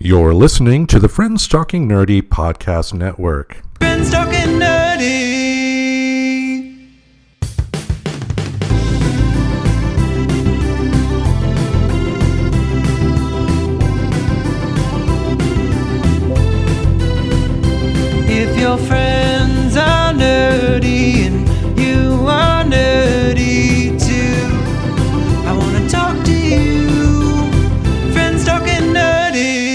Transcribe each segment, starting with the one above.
You're listening to the Friends Talking Nerdy Podcast Network. Friends Talking Nerdy. If your friends are nerdy and you are nerdy too, I want to talk to you. Friends Talking Nerdy.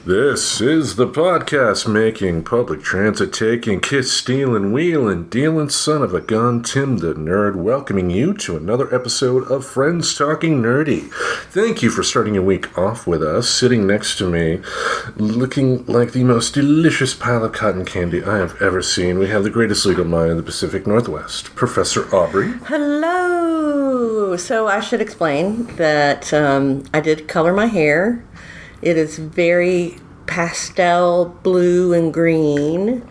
This is the podcast making, public transit taking, kiss stealing, wheeling, dealing son of a gun, Tim the Nerd, welcoming you to another episode of Friends Talking Nerdy. Thank you for starting your week off with us. Sitting next to me, looking like the most delicious pile of cotton candy I have ever seen, we have the greatest legal mind in the Pacific Northwest, Professor Aubrey. Hello! So I should explain that I did color my hair. It is very pastel blue and green.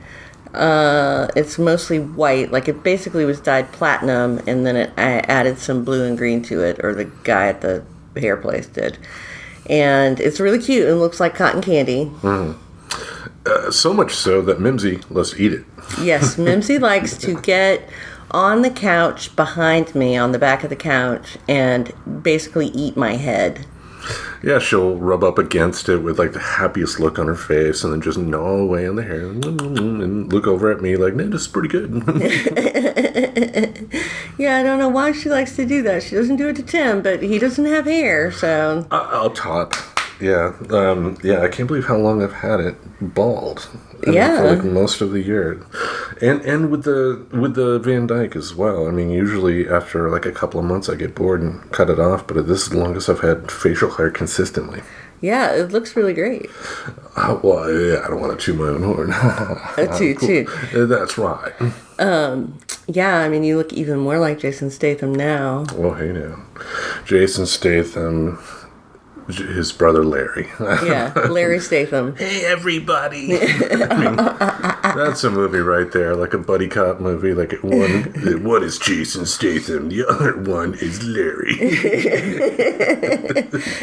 It's mostly white. Like, it basically was dyed platinum, and then I added some blue and green to it, or the guy at the hair place did. And it's really cute and looks like cotton candy. So much so that Mimsy loves to eat it. Yes, Mimsy likes to get on the couch behind me, on the back of the couch, and basically eat my head. Yeah, she'll rub up against it with like the happiest look on her face and then just gnaw away on the hair and look over at me like, no, this is pretty good. Yeah, I don't know why she likes to do that. She doesn't do it to Tim, but he doesn't have hair, so... Up top. Yeah. I can't believe how long I've had it bald. Yeah. For like most of the year. And with the Van Dyke as well. I mean, usually after like a couple of months I get bored and cut it off, but this is the longest I've had facial hair consistently. Yeah, it looks really great. Well, yeah, I don't want to toot my own horn. Toot. That's right. Yeah, I mean, you look even more like Jason Statham now. Oh, hey now. Jason Statham... his brother Larry. Yeah, Larry Statham. Hey, everybody. I mean, that's a movie right there, like a buddy cop movie. Like one is Jason Statham, the other one is Larry.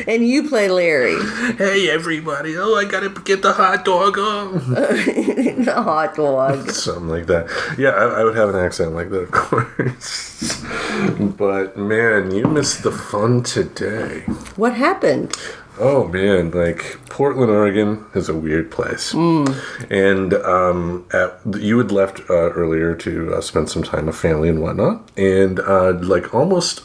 And you play Larry. Hey, everybody. Oh, I gotta get the hot dog on. The hot dog. Something like that. Yeah, I would have an accent like that, of course. But, man, you missed the fun today. What happened? Oh, man, like, Portland, Oregon is a weird place. And you had left earlier to spend some time with family and whatnot. And, like, almost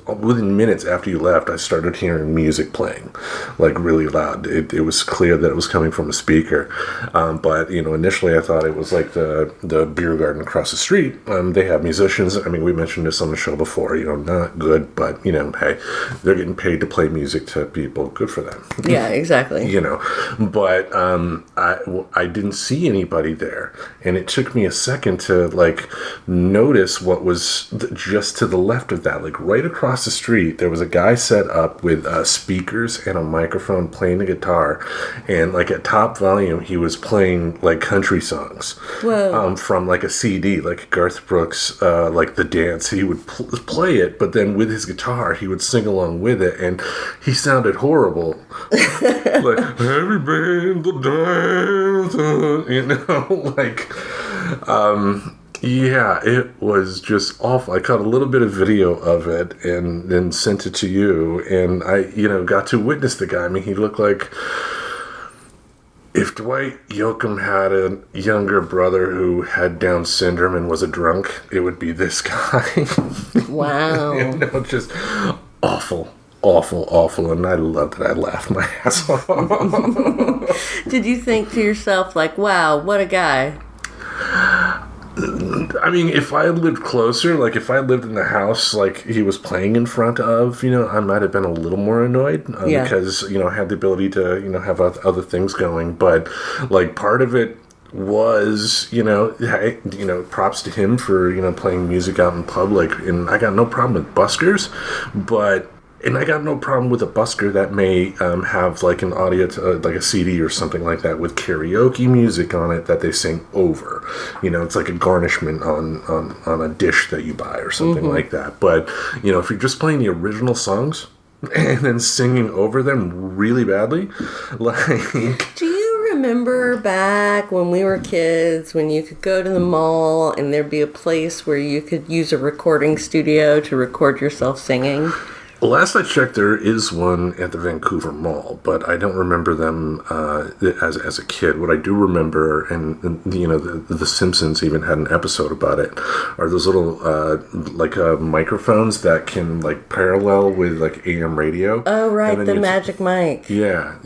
within minutes after you left, I started hearing music playing, like, really loud. It was clear that it was coming from a speaker. But, you know, initially I thought it was, like, the beer garden across the street. They have musicians. I mean, we mentioned this on the show before. You know, not good, but, you know, hey, they're getting paid to play music to people. Good for them. Yeah, exactly. You know, but I didn't see anybody there. And it took me a second to, like, notice what was just to the left of that. Like, right across the street, there was a guy set up with speakers and a microphone playing the guitar. And, like, at top volume, he was playing, like, country songs. Whoa. From, like, a CD, like Garth Brooks, like The Dance. He would play it, but then with his guitar, he would sing along with it. And he sounded horrible. Like, every band will dance, you know, like, yeah, it was just awful. I caught a little bit of video of it and then sent it to you, and I, you know, got to witness the guy. I mean, he looked like if Dwight Yoakam had a younger brother who had Down syndrome and was a drunk, it would be this guy. Wow. You know, just awful. Awful, and I loved it. I laughed my ass off. Did you think to yourself, like, wow, what a guy? I mean, if I had lived closer, like if I lived in the house like he was playing in front of, you know, I might have been a little more annoyed because, you know, I had the ability to, you know, have other things going. But, like, part of it was, you know, props to him for, you know, playing music out in public. And I got no problem with buskers, and I got no problem with a busker that may have like an audio, like a CD or something like that with karaoke music on it that they sing over. You know, it's like a garnishment on a dish that you buy or something like that. But, you know, if you're just playing the original songs, and then singing over them really badly. Like, Do you remember back when we were kids, when you could go to the mall and there'd be a place where you could use a recording studio to record yourself singing? last I checked, there is one at the Vancouver Mall, but I don't remember them as a kid. What I do remember, and you know, the Simpsons even had an episode about it, are those little microphones that can like parallel with like AM radio. Oh, right, the magic mic. Yeah,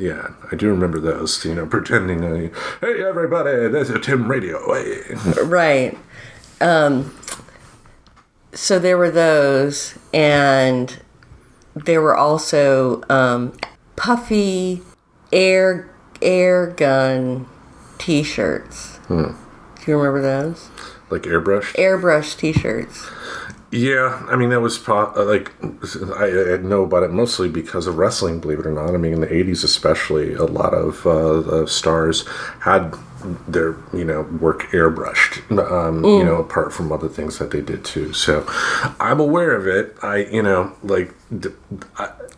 I do remember those. You know, pretending, hey everybody, this is Tim Radio. Hey. Right. So there were those, and there were also puffy air gun T-shirts. Do you remember those? Like airbrushed? Airbrush T-shirts. Yeah, I mean, that was I know about it mostly because of wrestling, believe it or not. I mean, in the 80s especially, a lot of the stars had their, work airbrushed, apart from other things that they did too. So I'm aware of it.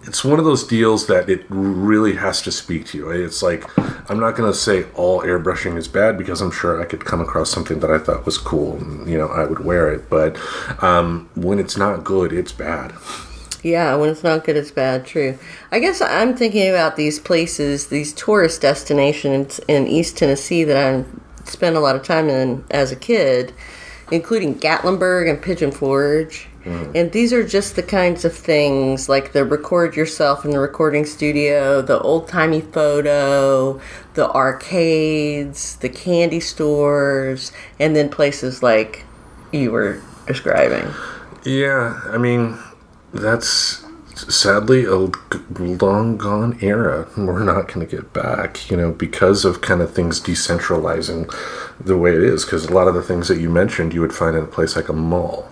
It's one of those deals that it really has to speak to you. It's like, I'm not going to say all airbrushing is bad, because I'm sure I could come across something that I thought was cool and, I would wear it. But when it's not good, it's bad. Yeah, when it's not good, it's bad. True. I guess I'm thinking about these places, these tourist destinations in East Tennessee that I spent a lot of time in as a kid, including Gatlinburg and Pigeon Forge. And these are just the kinds of things, like the record yourself in the recording studio, the old-timey photo, the arcades, the candy stores, and then places like you were describing. Yeah, I mean, that's sadly a long gone era. We're not going to get back, because of kind of things decentralizing the way it is. Because a lot of the things that you mentioned, you would find in a place like a mall.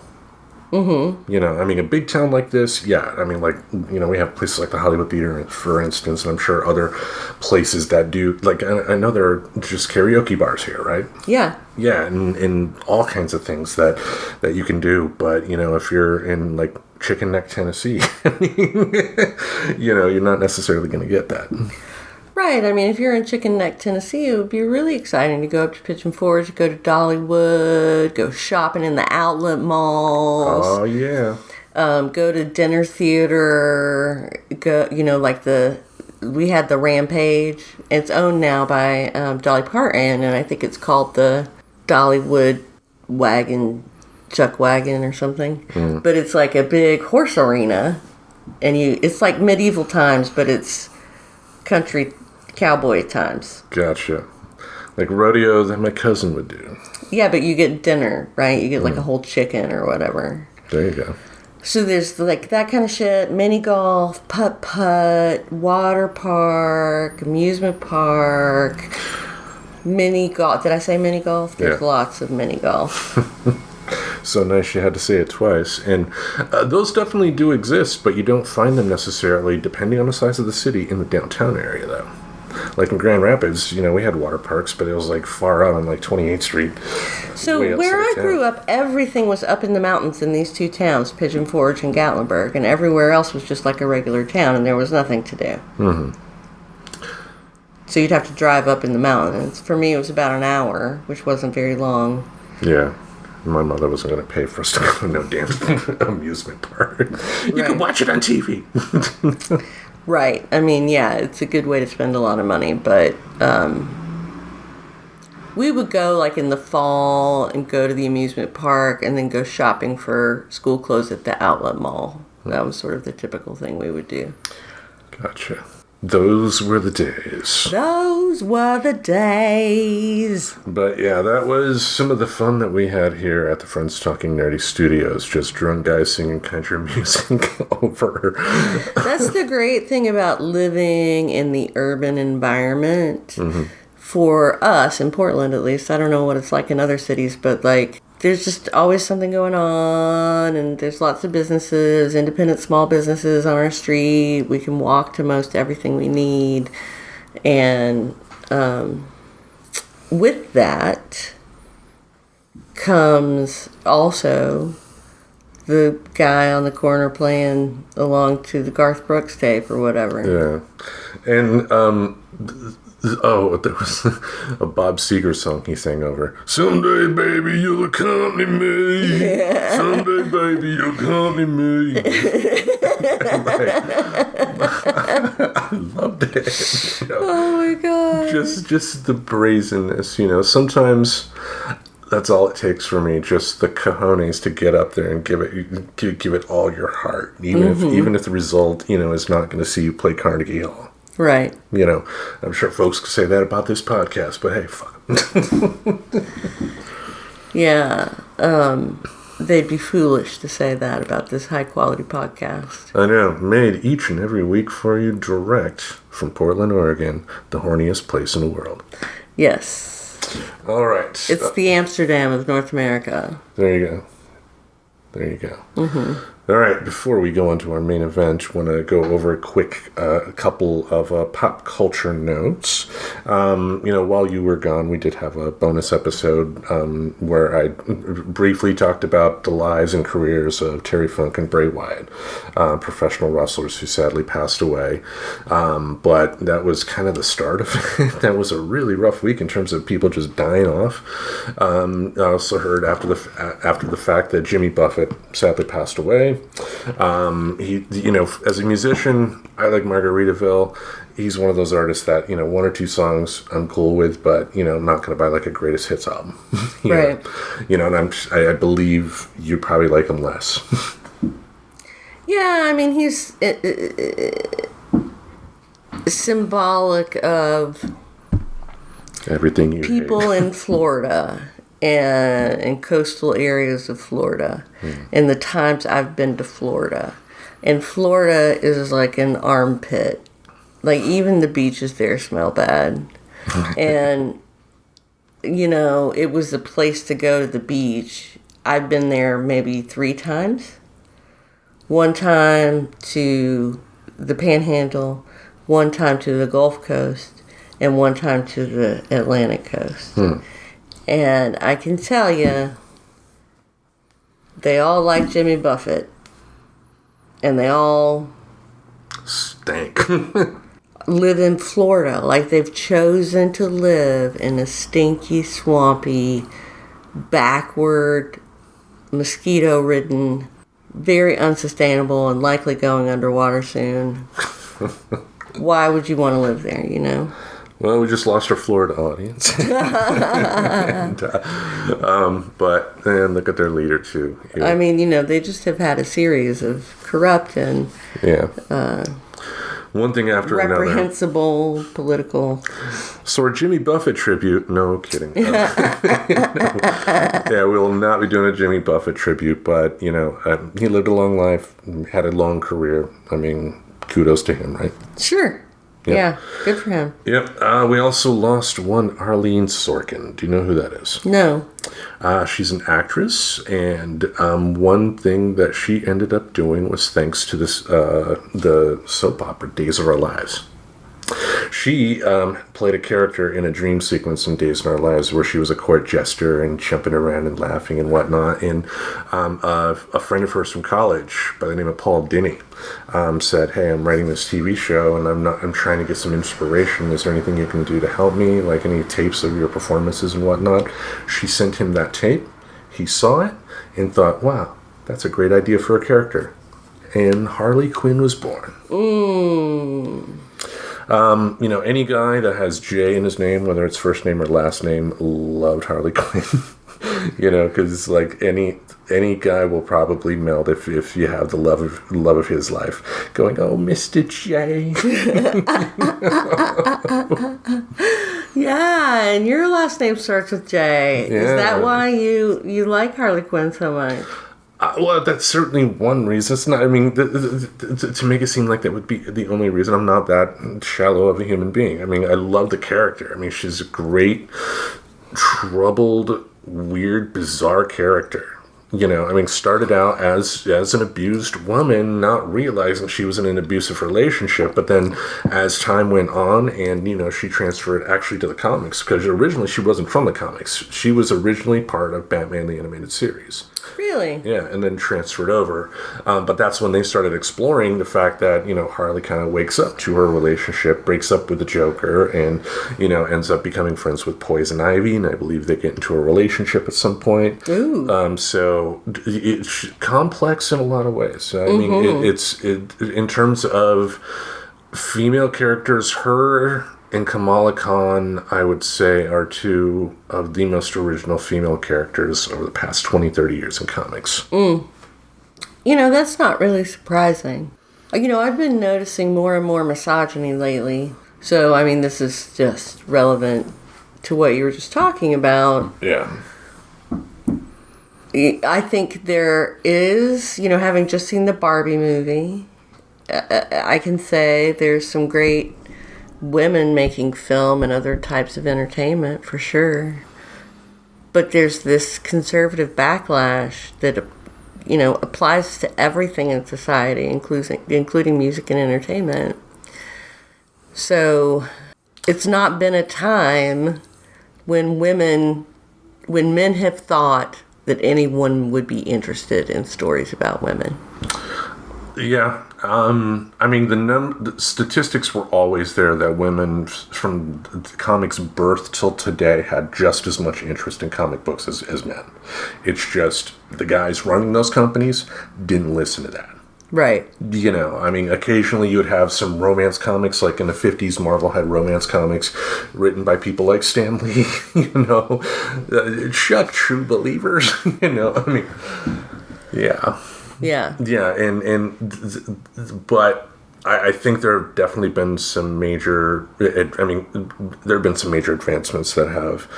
Mm-hmm. A big town like this, yeah. We have places like the Hollywood Theater, for instance, and I'm sure other places that do, I know there are just karaoke bars here, right? Yeah. Yeah, and all kinds of things that you can do. But, if you're in, Chicken Neck, Tennessee, you're not necessarily going to get that. Right. If you're in Chicken Neck, Tennessee, it would be really exciting to go up to Pigeon Forge, go to Dollywood, go shopping in the outlet malls. Oh, yeah. Go to dinner theater, we had the Rampage. It's owned now by Dolly Parton, and I think it's called the Dollywood Chuck Wagon or something. But it's like a big horse arena, and it's like medieval times, but it's country cowboy times. Gotcha. Like rodeo that my cousin would do. Yeah, but you get dinner, right? You get like a whole chicken or whatever. There you go. So there's like that kind of shit, mini golf, putt-putt, water park, amusement park, mini golf. Did I say mini golf? There's lots of mini golf. So nice you had to say it twice. And those definitely do exist, but you don't find them necessarily, depending on the size of the city, in the downtown area, though. Like in Grand Rapids, we had water parks, but it was far out on 28th Street. So where I grew up, everything was up in the mountains in these two towns, Pigeon Forge and Gatlinburg, and everywhere else was just like a regular town, and there was nothing to do. Mm-hmm. So you'd have to drive up in the mountains. For me, it was about an hour, which wasn't very long. Yeah. My mother wasn't going to pay for us to go to no damn amusement park. You could watch it on TV. Right. It's a good way to spend a lot of money, but we would go in the fall and go to the amusement park and then go shopping for school clothes at the outlet mall. That was sort of the typical thing we would do. Gotcha. Those were the days. Those were the days. But yeah, that was some of the fun that we had here at the Friends Talking Nerdy Studios. Just drunk guys singing country music over. That's the great thing about living in the urban environment. Mm-hmm. For us, in Portland at least. I don't know what it's like in other cities, but there's just always something going on, and there's lots of businesses, independent small businesses on our street. We can walk to most everything we need. And with that comes also the guy on the corner playing along to the Garth Brooks tape or whatever. Yeah. And, there was a Bob Seger song he sang over. Someday, baby, you'll accompany me. Yeah. Someday, baby, you'll accompany me. I loved it. You know? Oh my God. Just the brazenness, you know. Sometimes that's all it takes for me, just the cojones to get up there and give it all your heart, even if the result, you know, is not going to see you play Carnegie Hall. Right. You know, I'm sure folks could say that about this podcast, but hey, fuck 'em. Yeah. They'd be foolish to say that about this high-quality podcast. I know. Made each and every week for you direct from Portland, Oregon, the horniest place in the world. Yes. All right. It's the Amsterdam of North America. There you go. Mm-hmm. All right, before we go on to our main event, I want to go over a quick couple of pop culture notes. You know, while you were gone, we did have a bonus episode where I briefly talked about the lives and careers of Terry Funk and Bray Wyatt, professional wrestlers who sadly passed away. But that was kind of the start of it. That was a really rough week in terms of people just dying off. I also heard after the fact that Jimmy Buffett sadly passed away. He, you know, as a musician, I like Margaritaville. He's one of those artists that, you know, one or two songs I'm cool with, but, you know, I'm not going to buy like a greatest hits album. Right. You know, and I believe you probably like him less. Yeah, I mean, he's symbolic of everything you people hate. in Florida. And in coastal areas of Florida, and the times I've been to Florida. And Florida is like an armpit. Like, even the beaches there smell bad. And, you know, it was a place to go to the beach. I've been there maybe 3 times. One time to the Panhandle, one time to the Gulf Coast, and one time to the Atlantic Coast. And I can tell you, they all like Jimmy Buffett. And they all stank. live in Florida. Like, they've chosen to live in a stinky, swampy, backward, mosquito-ridden, very unsustainable and likely going underwater soon. Why would you want to live there, you know? Well, we just lost our Florida audience. But look at their leader, too. Yeah. I mean, you know, they just have had a series of corrupt and one thing after reprehensible political. So our Jimmy Buffett tribute, no kidding. Yeah, we will not be doing a Jimmy Buffett tribute, but, you know, he lived a long life, had a long career. I mean, kudos to him, right? Sure. Yep. Yeah, good for him. Yep. We also lost one Arlene Sorkin. Do you know who that is? No. She's an actress, and one thing that she ended up doing was thanks to this the soap opera Days of Our Lives. She played a character in a dream sequence in Days of Our Lives where she was a court jester and jumping around and laughing and whatnot. And a friend of hers from college by the name of Paul Dini said, "Hey, I'm writing this TV show and I'm trying to get some inspiration. Is there anything you can do to help me? Like any tapes of your performances and whatnot?" She sent him that tape. He saw it and thought, "Wow, that's a great idea for a character." And Harley Quinn was born. You know, any guy that has J in his name, whether it's first name or last name, loved Harley Quinn. You know, because like any guy will probably melt if you have the love of his life, going, "Oh, Mr. J." Yeah, and your last name starts with J. Yeah. Is that why you like Harley Quinn so much? Well, that's certainly one reason. It's not. I mean, to make it seem like that would be the only reason. I'm not that shallow of a human being. I mean, I love the character. I mean, she's a great, troubled, weird, bizarre character. You know, I mean, started out as an abused woman, not realizing she was in an abusive relationship. But then, as time went on, and you know, she transferred actually to the comics because originally she wasn't from the comics. She was originally part of Batman the Animated Series. Really? Yeah, and then transferred over. But that's when they started exploring the fact that, Harley kind of wakes up to her relationship, breaks up with the Joker, and, ends up becoming friends with Poison Ivy, and I believe they get into a relationship at some point. Ooh. So it's complex in a lot of ways. I mean, it's in terms of female characters, her and Kamala Khan, I would say, are two of the most original female characters over the past 20, 30 years in comics. That's not really surprising. I've been noticing more and more misogyny lately. So, I mean, this is just relevant to what you were just talking about. Yeah. I think there is, having just seen the Barbie movie, I can say there's some great women making film and other types of entertainment for sure, but there's this conservative backlash that applies to everything in society, including music and entertainment. So it's not been a time when men have thought that anyone would be interested in stories about women. Yeah. I mean, the statistics were always there that women from comics' birth till today had just as much interest in comic books as men. It's just the guys running those companies didn't listen to that. Right. I mean, occasionally you would have some romance comics, like in the 50s, Marvel had romance comics written by people like Stan Lee, Chuck, true believers, I mean, yeah. Yeah. Yeah, but I think there have definitely been some major, there have been some major advancements that have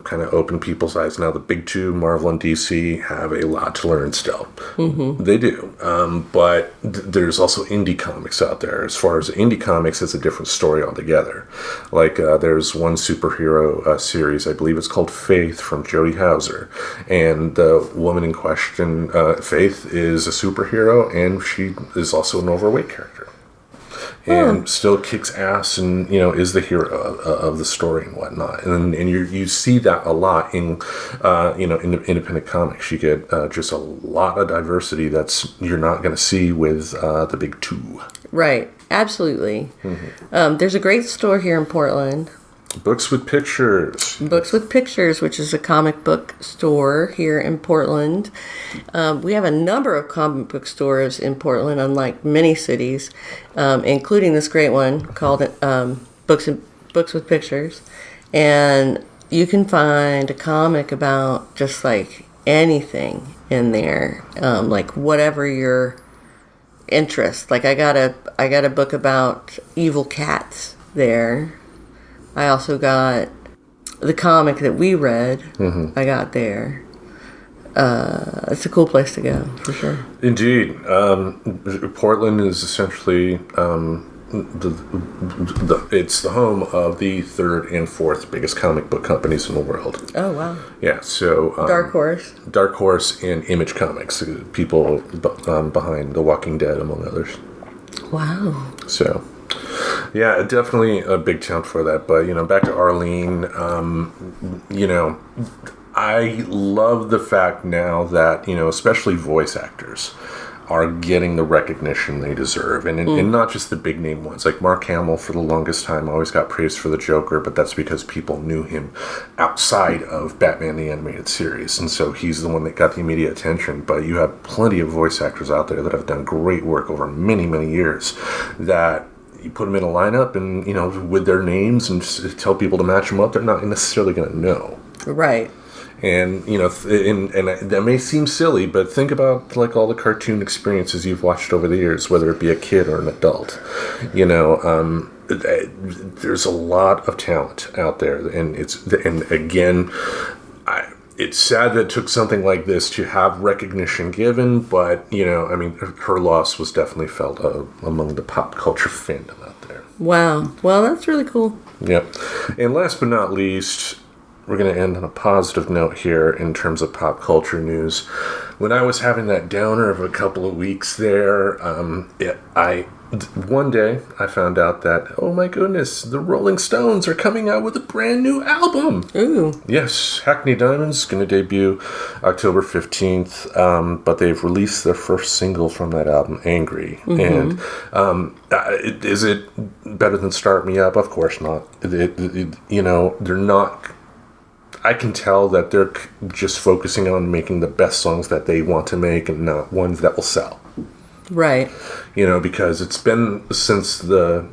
kind of opened people's eyes. Now, the big two, Marvel and DC, have a lot to learn still. Mm-hmm. They do. But there's also indie comics out there. As far as indie comics, it's a different story altogether. Like, there's one superhero series, I believe it's called Faith, from Jody Houser. And the woman in question, Faith, is a superhero, and she is also an overweight character. And still kicks ass and, is the hero of the story and whatnot. And you see that a lot in, in independent comics. You get just a lot of diversity that's you're not going to see with the big two. Right. Absolutely. Mm-hmm. There's a great store here in Portland. Books with Pictures. Books with Pictures, which is a comic book store here in Portland. We have a number of comic book stores in Portland, unlike many cities, including this great one called Books with Pictures. And you can find a comic about just like anything in there, like whatever your interest. Like I got a book about evil cats there. I also got the comic that we read. Mm-hmm. I got there. It's a cool place to go, for sure. Indeed. Portland is essentially it's the home of the third and fourth biggest comic book companies in the world. Oh, wow. Yeah, so... Dark Horse and Image Comics, people behind The Walking Dead, among others. Wow. So... yeah, definitely a big town for that. But, back to Arlene, I love the fact now that, especially voice actors are getting the recognition they deserve. And not just the big name ones. Like Mark Hamill, for the longest time, always got praised for the Joker, but that's because people knew him outside of Batman the Animated Series. And so he's the one that got the immediate attention. But you have plenty of voice actors out there that have done great work over many, many years that... you put them in a lineup and, with their names and just tell people to match them up, they're not necessarily going to know. Right. And, and that may seem silly, but think about, like, all the cartoon experiences you've watched over the years, whether it be a kid or an adult. There's a lot of talent out there. And again, it's sad that it took something like this to have recognition given, but, her loss was definitely felt among the pop culture fandom out there. Wow. Well, that's really cool. Yep. And last but not least, we're going to end on a positive note here in terms of pop culture news. When I was having that downer of a couple of weeks there, I one day I found out that, oh my goodness, the Rolling Stones are coming out with a brand new album. Ooh. Yes, Hackney Diamonds is going to debut October 15th, but they've released their first single from that album, Angry. And is it better than Start Me Up? Of course not. They're not... I can tell that they're just focusing on making the best songs that they want to make and not ones that will sell. Right. Because it's been since the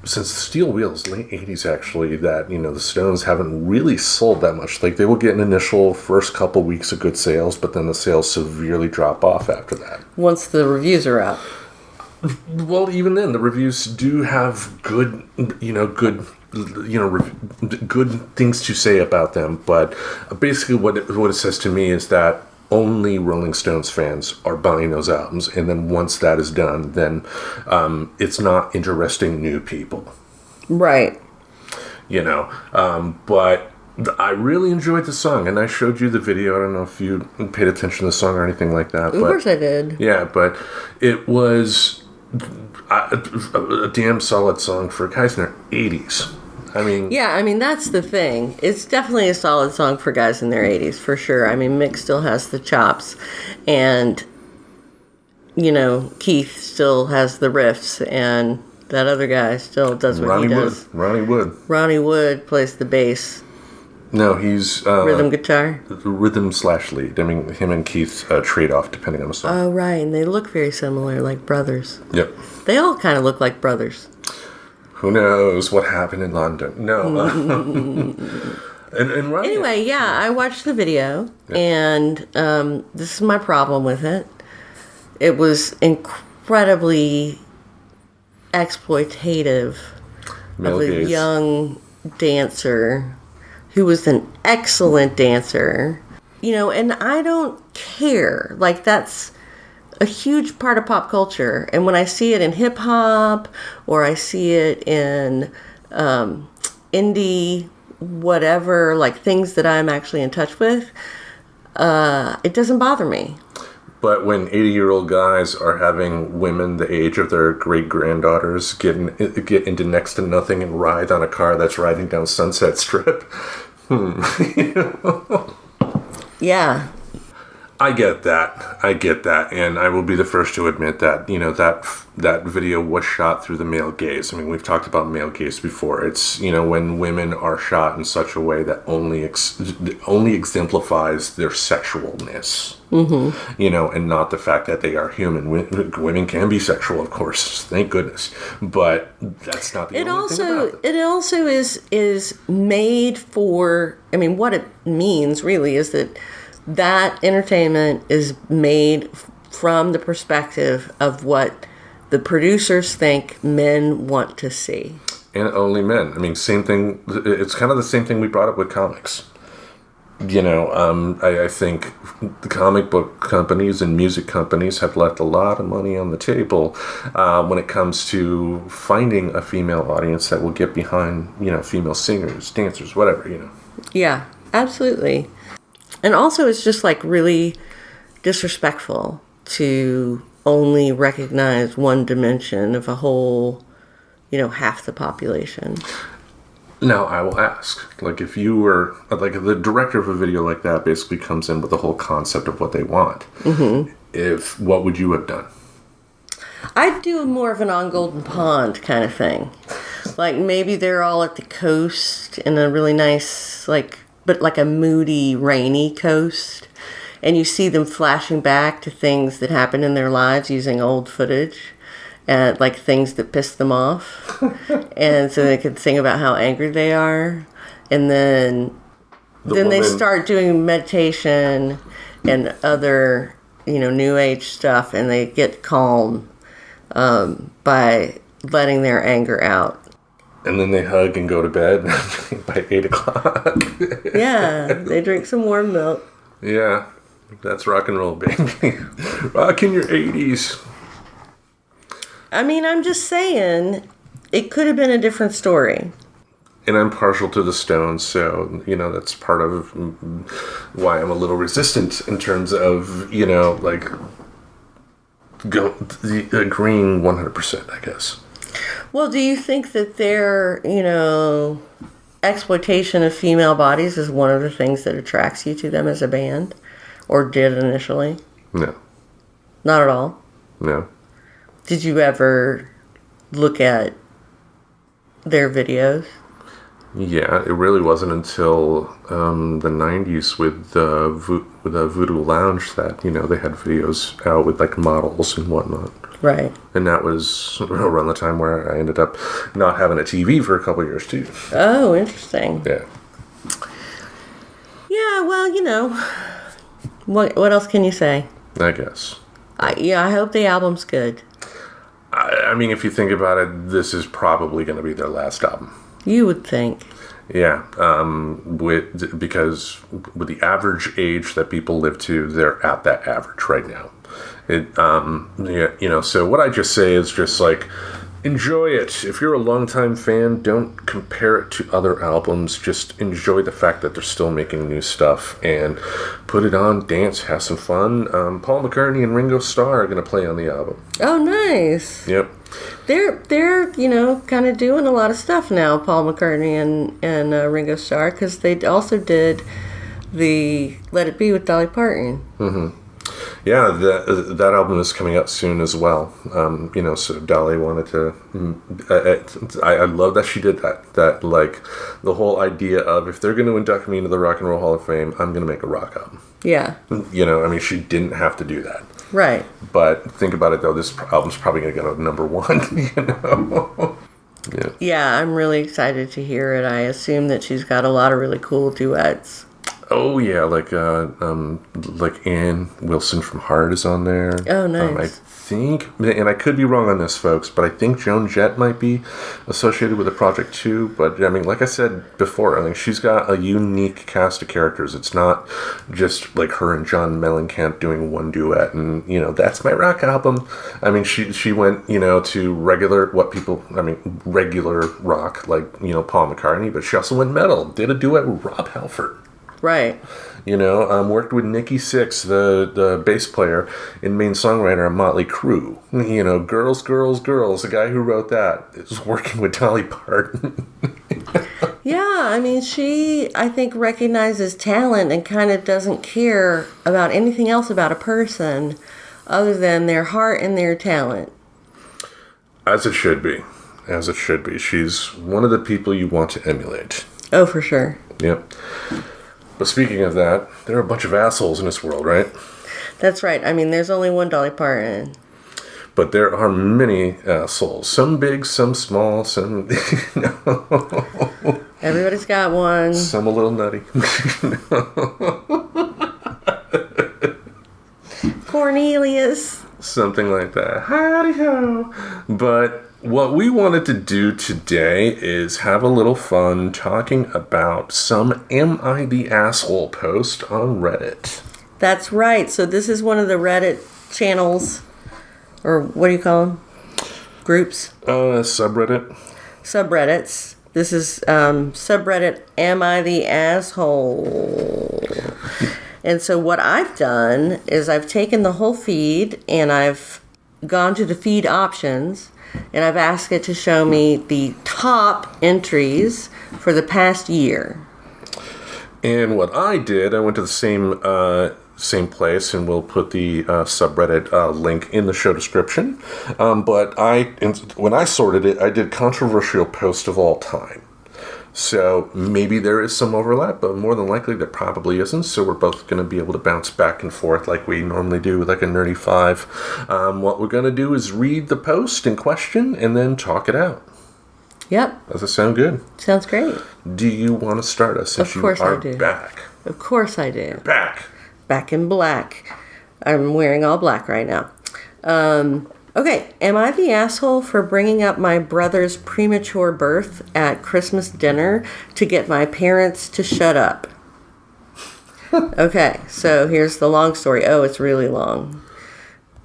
Steel Wheels, late 80s actually, that, the Stones haven't really sold that much. Like, they will get an initial first couple weeks of good sales, but then the sales severely drop off after that. Once the reviews are out. Well, even then, the reviews do have good things to say about them, but basically what it says to me is that only Rolling Stones fans are buying those albums, and then once that is done, then it's not interesting new people. Right. But I really enjoyed the song, and I showed you the video. I don't know if you paid attention to the song or anything like that. Of course I did. Yeah, but it was a damn solid song for guys in their 80s. That's the thing. It's definitely a solid song for guys in their 80s, for sure. Mick still has the chops, and, Keith still has the riffs, and that other guy still does what he does. Ronnie Wood. Ronnie Wood plays the bass. No, he's... rhythm guitar? Rhythm/lead. Him and Keith trade off depending on the song. Oh, right, and they look very similar, like brothers. Yep. They all kind of look like brothers. Who knows what happened in London? No. and anyway, I watched the video, and this is my problem with it. It was incredibly exploitative of a young dancer who was an excellent dancer. And I don't care. Like, that's a huge part of pop culture, and when I see it in hip hop or I see it in indie whatever, like things that I'm actually in touch with, it doesn't bother me. But when 80-year-old guys are having women the age of their great-granddaughters get into next to nothing and ride on a car that's riding down Sunset Strip, Yeah. I get that, and I will be the first to admit that, that video was shot through the male gaze. We've talked about male gaze before. It's, when women are shot in such a way that only exemplifies their sexualness, and not the fact that they are human. Women can be sexual, of course, thank goodness, but that's not the only thing about them. It also is made for, what it means really is that entertainment is made from the perspective of what the producers think men want to see. And only men. Same thing. It's kind of the same thing we brought up with comics. I think the comic book companies and music companies have left a lot of money on the table when it comes to finding a female audience that will get behind, female singers, dancers, whatever, Yeah, absolutely. And also, it's just like really disrespectful to only recognize one dimension of a whole, half the population. Now, I will ask, like, if you were, like, the director of a video like that basically comes in with the whole concept of what they want. What would you have done? I'd do more of an On Golden Pond kind of thing. Like, maybe they're all at the coast in a really nice, but like a moody, rainy coast. And you see them flashing back to things that happened in their lives using old footage. And like things that pissed them off. And so they can sing about how angry they are. And then they start doing meditation and other, new age stuff. And they get calm by letting their anger out. And then they hug and go to bed by 8 o'clock. Yeah, they drink some warm milk. Yeah, that's rock and roll, baby. Rock in your 80s. I'm just saying, it could have been a different story. And I'm partial to the Stones, so, that's part of why I'm a little resistant in terms of, agreeing 100%, I guess. Well, do you think that their, exploitation of female bodies is one of the things that attracts you to them as a band? Or did initially? No. Not at all? No. Did you ever look at their videos? Yeah, it really wasn't until the 90s with Voodoo Lounge that, they had videos out with, like, models and whatnot. Right. And that was around the time where I ended up not having a TV for a couple of years, too. Oh, interesting. Yeah. Yeah, well, what else can you say? I guess. I hope the album's good. I mean, if you think about it, this is probably going to be their last album. You would think. Yeah, because with the average age that people live to, they're at that average right now. So what I just say is just like, enjoy it. If you're a longtime fan, don't compare it to other albums. Just enjoy the fact that they're still making new stuff and put it on, dance, have some fun. Paul McCartney and Ringo Starr are going to play on the album. Oh, nice. Yep. They're kind of doing a lot of stuff now, Paul McCartney and Ringo Starr, because they also did the Let It Be with Dolly Parton. Mm-hmm. Yeah, that album is coming out soon as well. So Dolly wanted to. I love that she did that. That, like, the whole idea of, if they're going to induct me into the Rock and Roll Hall of Fame, I'm going to make a rock album. Yeah. She didn't have to do that. Right. But think about it, though. This album's probably going to go to number one. Yeah. Yeah, I'm really excited to hear it. I assume that she's got a lot of really cool duets. Oh yeah, like Ann Wilson from Heart is on there. Oh, nice. I think, and I could be wrong on this, folks, but I think Joan Jett might be associated with the project too. But I mean, like I said before, I think she's got a unique cast of characters. It's not just like her and John Mellencamp doing one duet, and that's my rock album. I mean, she went to regular rock, like Paul McCartney, but she also went metal. Did a duet with Rob Halford. Right. Worked with Nikki Sixx, the bass player and main songwriter of Motley Crue. Girls, Girls, Girls, the guy who wrote that is working with Dolly Parton. Yeah, I mean, she, I think, recognizes talent and kind of doesn't care about anything else about a person other than their heart and their talent. As it should be. As it should be. She's one of the people you want to emulate. Oh, for sure. Yep. But speaking of that, there are a bunch of assholes in this world, right? That's right. I mean, there's only one Dolly Parton. But there are many assholes. Some big, some small, some... Everybody's got one. Some a little nutty. Cornelius. Something like that. Howdy-ho. But what we wanted to do today is have a little fun talking about some Am I the Asshole post on Reddit. That's right. So this is one of the Reddit channels, or what do you call them? Groups? Subreddit. Subreddits. This is subreddit Am I the Asshole? And so what I've done is I've taken the whole feed and I've gone to the feed options and I've asked it to show me the top entries for the past year. And what I did, I went to the same place, and we'll put the subreddit link in the show description. But when I sorted it, I did controversial post of all time. So maybe there is some overlap, but more than likely there probably isn't. So we're both going to be able to bounce back and forth like we normally do with like a Nerdy 5. What we're going to do is read the post in question and then talk it out. Yep. Does that sound good? Sounds great. Do you want to start us since of course you are I do. back? Of course I do. Back. Back in black. I'm wearing all black right now. Okay, am I the asshole for bringing up my brother's premature birth at Christmas dinner to get my parents to shut up? Okay, so here's the long story. Oh, it's really long.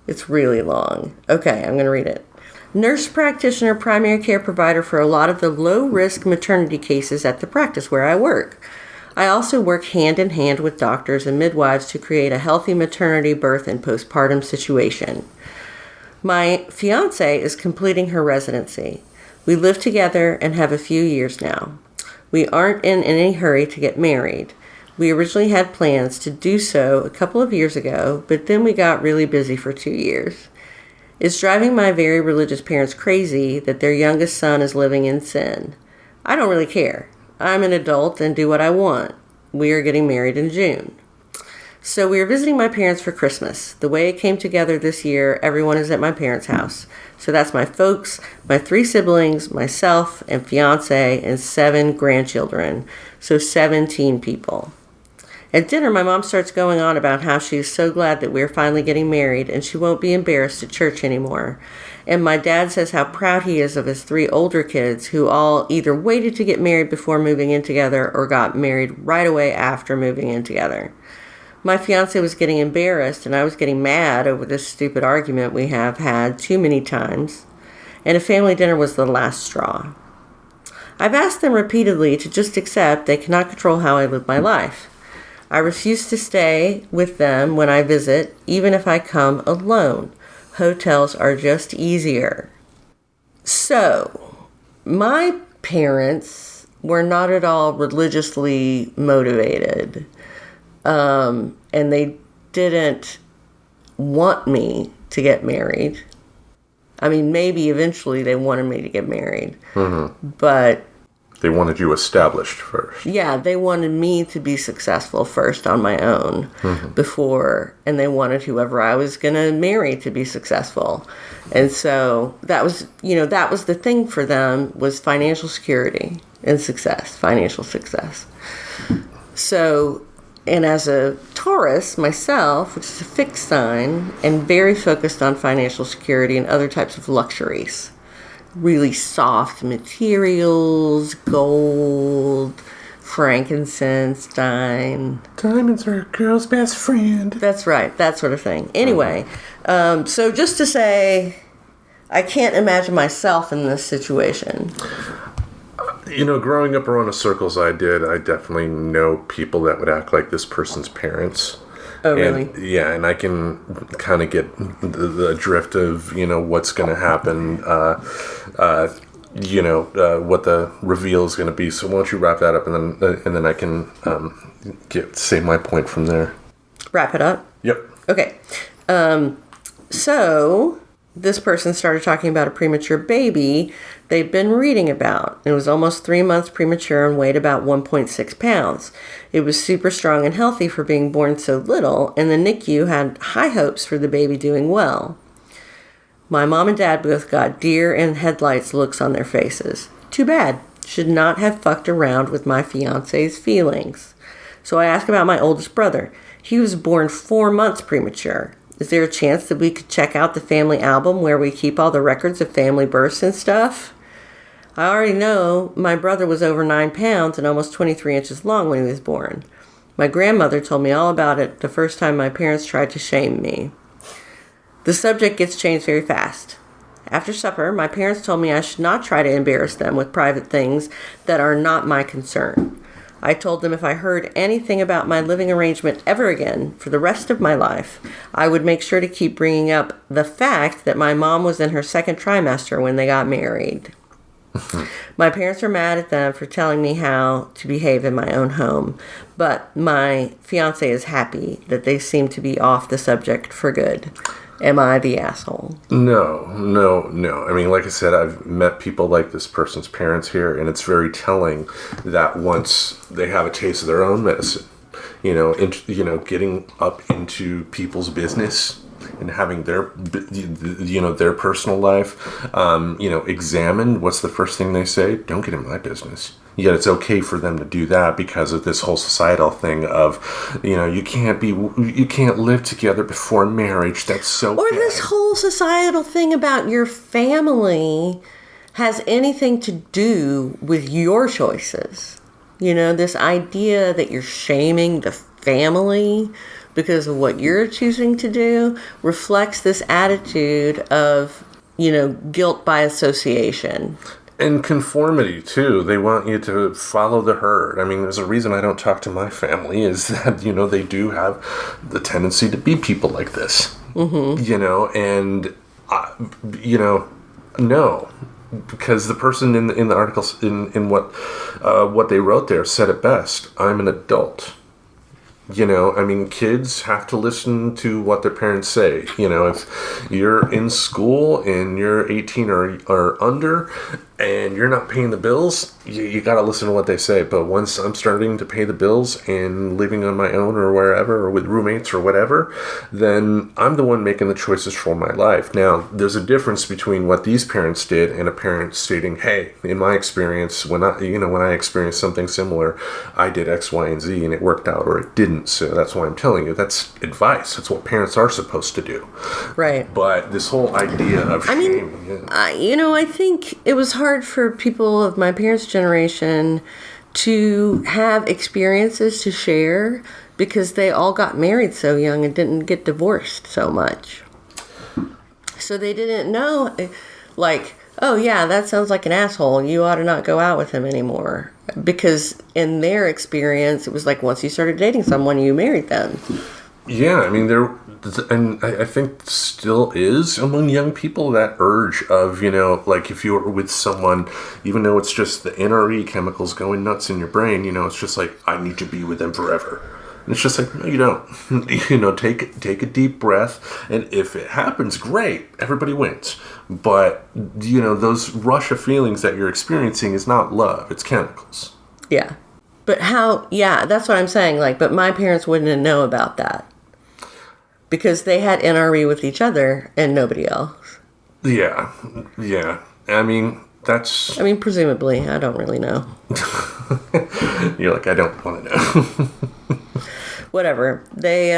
It's really long. Okay, I'm going to read it. Nurse practitioner, primary care provider for a lot of the low-risk maternity cases at the practice where I work. I also work hand in hand with doctors and midwives to create a healthy maternity, birth, and postpartum situation. My fiance is completing her residency. We live together and have a few years now. We aren't in any hurry to get married. We originally had plans to do so a couple of years ago, but then we got really busy for 2 years. It's driving my very religious parents crazy that their youngest son is living in sin. I don't really care. I'm an adult and do what I want. We are getting married in June. So we are visiting my parents for Christmas. The way it came together this year, everyone is at my parents' house. So that's my folks, my 3 siblings, myself, and fiance, and 7 grandchildren. So 17 people. At dinner, my mom starts going on about how she is so glad that we're finally getting married and she won't be embarrassed at church anymore. And my dad says how proud he is of his 3 older kids who all either waited to get married before moving in together or got married right away after moving in together. My fiance was getting embarrassed and I was getting mad over this stupid argument we have had too many times. And a family dinner was the last straw. I've asked them repeatedly to just accept they cannot control how I live my life. I refuse to stay with them when I visit, even if I come alone. Hotels are just easier. So, my parents were not at all religiously motivated. And they didn't want me to get married. I mean, maybe eventually they wanted me to get married. Mm-hmm. But they wanted you established first. Yeah, they wanted me to be successful first on my own before, and they wanted whoever I was going to marry to be successful. And so that was the thing for them was financial security and success, financial success. So, and as a Taurus myself, which is a fixed sign, and very focused on financial security and other types of luxuries. Really soft materials, gold, frankincense, diamonds are a girl's best friend. That's right, that sort of thing. Anyway, so just to say, I can't imagine myself in this situation. Growing up around the circles I did, I definitely know people that would act like this person's parents. Oh, really? And I can kind of get the drift of, what's going to happen, what the reveal is going to be. So why don't you wrap that up, and then I can say my point from there. Wrap it up? Yep. Okay. So this person started talking about a premature baby they'd been reading about. It was almost 3 months premature and weighed about 1.6 pounds. It was super strong and healthy for being born so little, and the NICU had high hopes for the baby doing well. My mom and dad both got deer in headlights looks on their faces. Too bad. Should not have fucked around with my fiance's feelings. So I asked about my oldest brother. He was born 4 months premature. Is there a chance that we could check out the family album where we keep all the records of family births and stuff? I already know my brother was over 9 pounds and almost 23 inches long when he was born. My grandmother told me all about it the first time my parents tried to shame me. The subject gets changed very fast. After supper, my parents told me I should not try to embarrass them with private things that are not my concern. I told them if I heard anything about my living arrangement ever again for the rest of my life, I would make sure to keep bringing up the fact that my mom was in her 2nd trimester when they got married. My parents are mad at them for telling me how to behave in my own home, but my fiance is happy that they seem to be off the subject for good. Am I the asshole? No. I mean, like I said, I've met people like this person's parents here, and it's very telling that once they have a taste of their own medicine, getting up into people's business and having their personal life, examined. What's the first thing they say? Don't get in my business. Yet it's okay for them to do that because of this whole societal thing of, you can't live together before marriage. That's so Or bad. this whole societal thing about your family has anything to do with your choices. This idea that you're shaming the family because of what you're choosing to do reflects this attitude of, guilt by association. And conformity, too. They want you to follow the herd. I mean, there's a reason I don't talk to my family is that, they do have the tendency to be people like this. Mm-hmm. And No. Because the person in the article, in what they wrote there, said it best. I'm an adult. Kids have to listen to what their parents say. If you're in school and you're 18 or under and you're not paying the bills, you got to listen to what they say. But once I'm starting to pay the bills and living on my own or wherever or with roommates or whatever, then I'm the one making the choices for my life. Now, there's a difference between what these parents did and a parent stating, hey, in my experience, when I experienced something similar, I did X, Y, and Z and it worked out or it didn't. So that's why I'm telling you. That's advice. That's what parents are supposed to do. Right. But this whole idea of shame. I think it was hard for people of my parents' generation to have experiences to share because they all got married so young and didn't get divorced so much. So they didn't know, like, oh yeah, that sounds like an asshole. You ought to not go out with him anymore. Because in their experience, it was like once you started dating someone, you married them. Yeah, I think still is among young people that urge of, like if you're with someone, even though it's just the NRE chemicals going nuts in your brain, it's just like, I need to be with them forever. And it's just like, no, you don't. Take a deep breath, and if it happens, great, everybody wins. But, those rush of feelings that you're experiencing is not love, it's chemicals. Yeah. But that's what I'm saying, but my parents wouldn't know about that. Because they had NRE with each other and nobody else. Yeah. Presumably. I don't really know. You're like, I don't want to know. Whatever. They,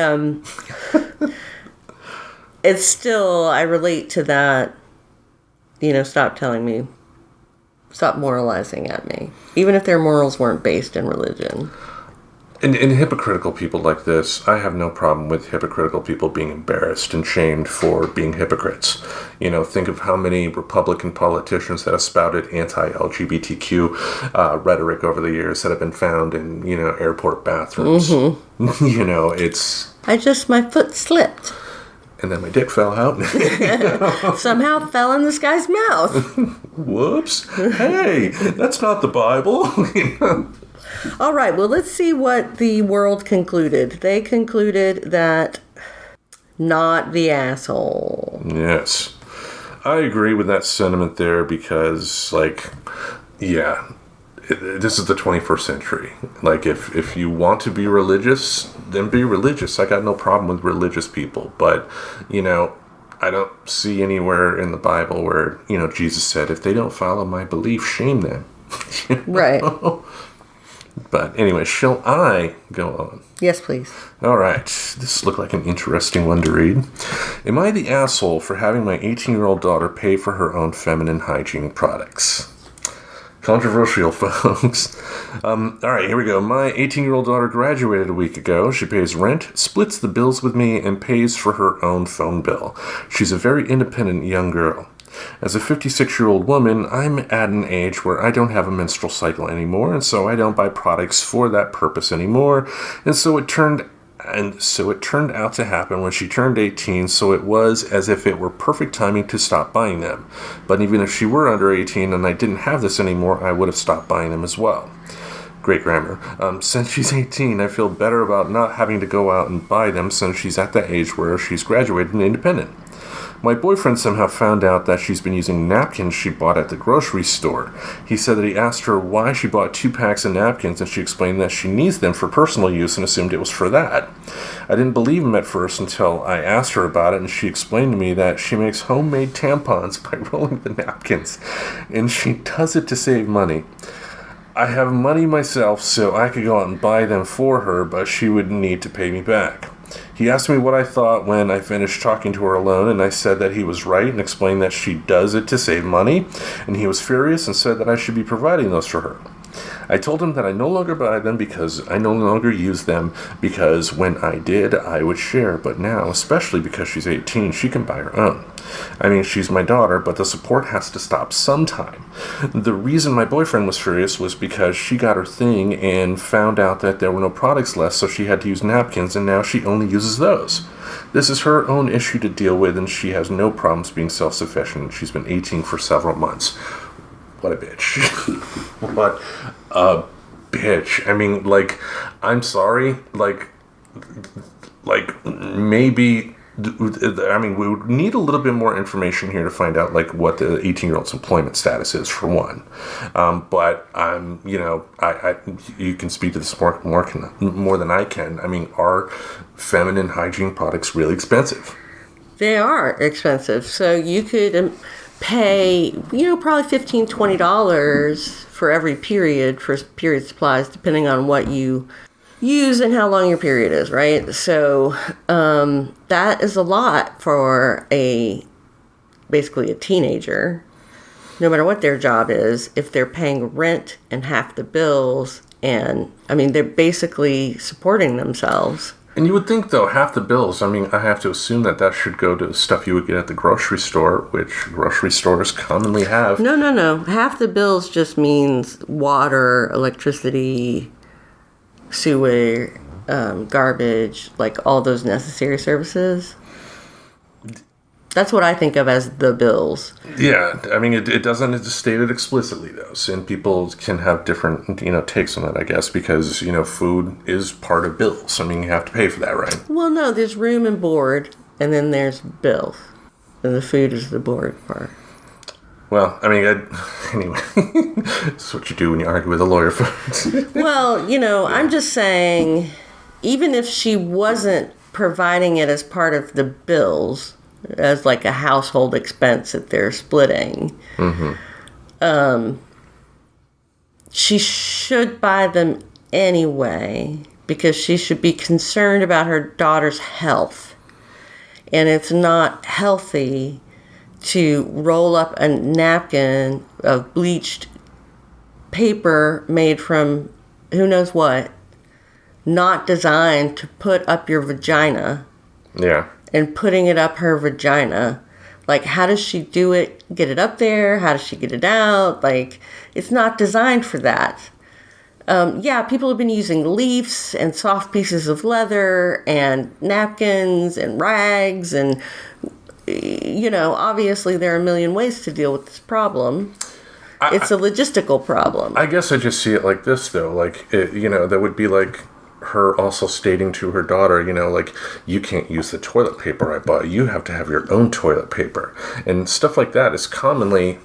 it's still, I relate to that, stop moralizing at me. Even if their morals weren't based in religion. And hypocritical people like this, I have no problem with hypocritical people being embarrassed and shamed for being hypocrites. Think of how many Republican politicians that have spouted anti-LGBTQ rhetoric over the years that have been found in, airport bathrooms. Mm-hmm. My foot slipped. And then my dick fell out. Somehow fell in this guy's mouth. Whoops. Hey, that's not the Bible. All right, well, let's see what the world concluded. They concluded that not the asshole. Yes. I agree with that sentiment there because, this is the 21st century. If you want to be religious, then be religious. I got no problem with religious people. But, I don't see anywhere in the Bible where, Jesus said, if they don't follow my belief, shame them. Right. But anyway, shall I go on? Yes, please. All right. This looked like an interesting one to read. Am I the asshole for having my 18-year-old daughter pay for her own feminine hygiene products? Controversial, folks. All right, here we go. My 18-year-old daughter graduated a week ago. She pays rent, splits the bills with me, and pays for her own phone bill. She's a very independent young girl. As a 56-year-old woman, I'm at an age where I don't have a menstrual cycle anymore, and so I don't buy products for that purpose anymore. And so it turned out to happen when she turned 18, so it was as if it were perfect timing to stop buying them. But even if she were under 18 and I didn't have this anymore, I would have stopped buying them as well. Great grammar. Since she's 18, I feel better about not having to go out and buy them since she's at the age where she's graduated and independent. My boyfriend somehow found out that she's been using napkins she bought at the grocery store. He said that he asked her why she bought 2 packs of napkins, and she explained that she needs them for personal use and assumed it was for that. I didn't believe him at first until I asked her about it, and she explained to me that she makes homemade tampons by rolling the napkins, and she does it to save money. I have money myself, so I could go out and buy them for her, but she would need to pay me back. He asked me what I thought when I finished talking to her alone, and I said that he was right and explained that she does it to save money, and he was furious and said that I should be providing those for her. I told him that I no longer buy them because I no longer use them, because when I did, I would share, but now, especially because she's 18, she can buy her own. I mean, she's my daughter, but the support has to stop sometime. The reason my boyfriend was furious was because she got her thing and found out that there were no products left, so she had to use napkins, and now she only uses those. This is her own issue to deal with, and she has no problems being self-sufficient. She's been 18 for several months. What a bitch. What a bitch. I mean, like, I'm sorry. Like, maybe, I mean, we would need a little bit more information here to find out, like, what the 18-year-old's employment status is, for one. But, you know, you can speak to this more than I can. I mean, are feminine hygiene products really expensive? They are expensive. So you could pay, you know, probably $15, $20 for every period for period supplies, depending on what you use and how long your period is, right? So that is a lot for basically a teenager, no matter what their job is, if they're paying rent and half the bills. And I mean, they're basically supporting themselves. And you would think, though, half the bills, I mean, I have to assume that should go to stuff you would get at the grocery store, which grocery stores commonly have. No. Half the bills just means water, electricity, sewer, garbage, like all those necessary services. That's what I think of as the bills. Yeah, I mean, it doesn't state it explicitly, though. And people can have different, you know, takes on that, I guess, because, you know, food is part of bills. I mean, you have to pay for that, right? Well, no, there's room and board, and then there's bills. And the food is the board part. Well, I mean, anyway, that's what you do when you argue with a lawyer, folks. Well, you know, I'm just saying, even if she wasn't providing it as part of the bills, as like a household expense that they're splitting, she should buy them anyway, because she should be concerned about her daughter's health. And it's not healthy to roll up a napkin of bleached paper made from who knows what, not designed to put up your vagina. Yeah. And putting it up her vagina. Like, how does she do it? Get it up there? How does she get it out? Like, it's not designed for that. Yeah, people have been using leaves and soft pieces of leather and napkins and rags. And, you know, obviously there are a million ways to deal with this problem. It's a logistical problem. I guess I just see it like this, though. Like, you know, that would be like her also stating to her daughter, you know, like, you can't use the toilet paper I bought. You have to have your own toilet paper. And stuff like that is commonly,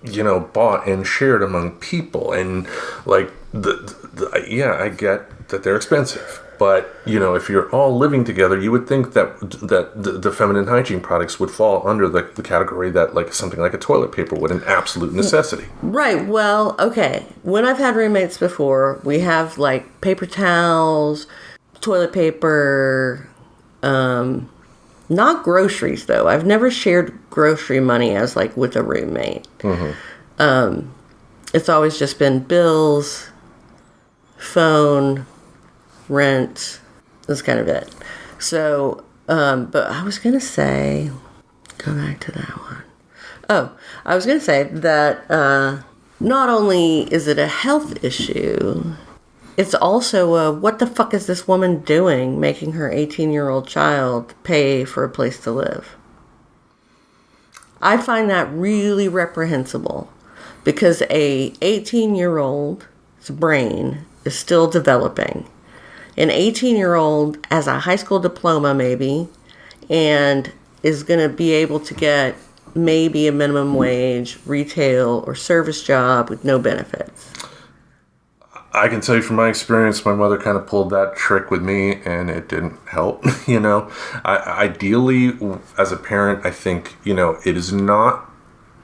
you know, bought and shared among people. And, like, yeah, I get that they're expensive. But, you know, if you're all living together, you would think that the feminine hygiene products would fall under the category that, like, something like a toilet paper would, an absolute necessity. Right. Well, okay. When I've had roommates before, we have, like, paper towels, toilet paper, not groceries, though. I've never shared grocery money as, like, with a roommate. It's always just been bills, phone, rent, that's kind of it. So, but I was going to say, go back to that one. Oh, I was going to say that not only is it a health issue, it's also a, what the fuck is this woman doing making her 18-year-old child pay for a place to live? I find that really reprehensible, because a 18-year-old's brain is still developing. An 18-year-old has a high school diploma, maybe, and is going to be able to get maybe a minimum wage, retail, or service job with no benefits. I can tell you from my experience, my mother kind of pulled that trick with me, and it didn't help, you know. Ideally, as a parent, I think, you know, it is not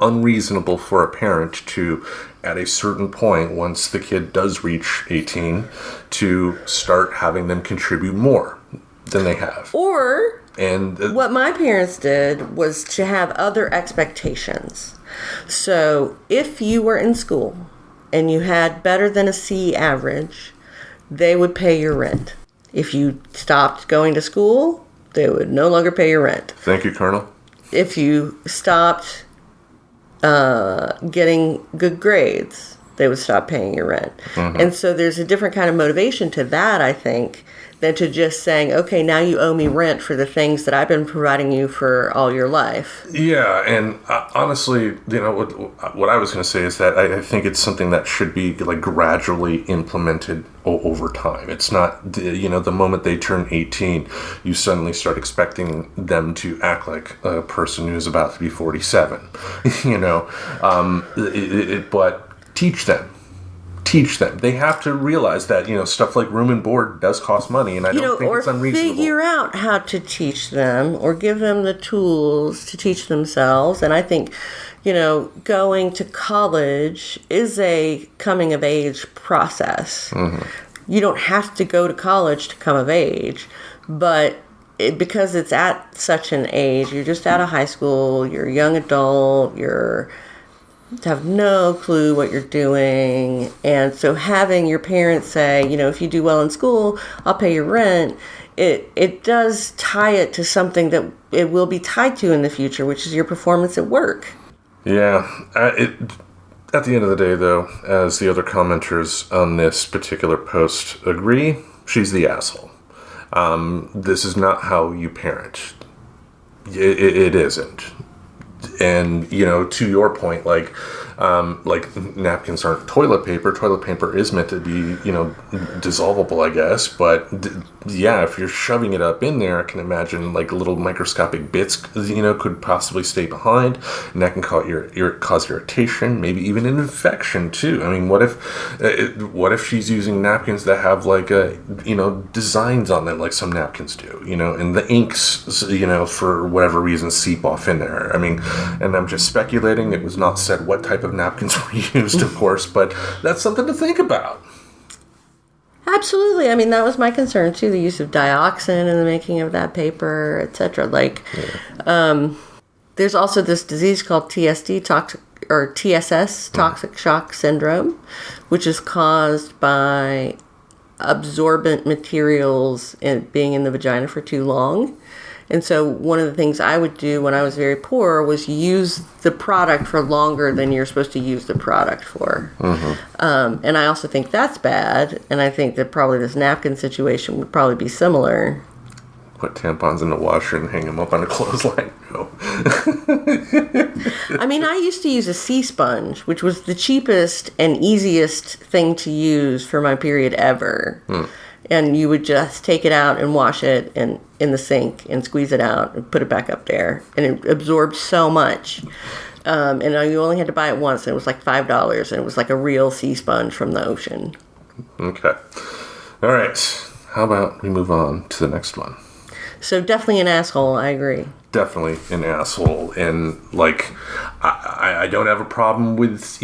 unreasonable for a parent to, at a certain point, once the kid does reach 18, to start having them contribute more than they have. Or, what my parents did was to have other expectations. So, if you were in school and you had better than a C average, they would pay your rent. If you stopped going to school, they would no longer pay your rent. Thank you, Colonel. If you stopped getting good grades, they would stop paying your rent. And so there's a different kind of motivation to that, I think, than to just saying, okay, now you owe me rent for the things that I've been providing you for all your life. Yeah, and honestly, what I was going to say is that I think it's something that should be like gradually implemented over time. It's not, the moment they turn 18, you suddenly start expecting them to act like a person who's about to be 47. But teach them. They have to realize that, stuff like room and board does cost money, and I don't think it's unreasonable. Or figure out how to teach them, or give them the tools to teach themselves. And I think, going to college is a coming of age process. You don't have to go to college to come of age, but because it's at such an age, you're just out of high school, you're a young adult, you have no clue what you're doing. And so having your parents say, if you do well in school, I'll pay your rent, it does tie it to something that it will be tied to in the future, which is your performance at work. Yeah. At the end of the day, though, as the other commenters on this particular post agree, she's the asshole. This is not how you parent. It isn't. And, to your point, like napkins aren't toilet paper. Toilet paper is meant to be, dissolvable, I guess. But, if you're shoving it up in there, I can imagine, like, little microscopic bits, could possibly stay behind. And that can cause irritation, maybe even an infection, too. I mean, what if she's using napkins that have, like, designs on them, like some napkins do, and the inks, for whatever reason, seep off in there. I mean, and I'm just speculating. It was not said what type of napkins were used, of course, but that's something to think about. Absolutely. I mean, that was my concern, too, the use of dioxin in the making of that paper, etc. There's also this disease called TSS, toxic shock syndrome, which is caused by absorbent materials being in the vagina for too long. And so one of the things I would do when I was very poor was use the product for longer than you're supposed to use the product for. And I also think that's bad. And I think that probably this napkin situation would probably be similar. Put tampons in the washer and hang them up on a clothesline. No. I mean, I used to use a sea sponge, which was the cheapest and easiest thing to use for my period ever. And you would just take it out and wash it in the sink and squeeze it out and put it back up there. And it absorbed so much. And you only had to buy it once, and it was like $5. And it was like a real sea sponge from the ocean. Okay. All right. How about we move on to the next one? So definitely an asshole, I agree. Definitely an asshole. And, like, I don't have a problem with,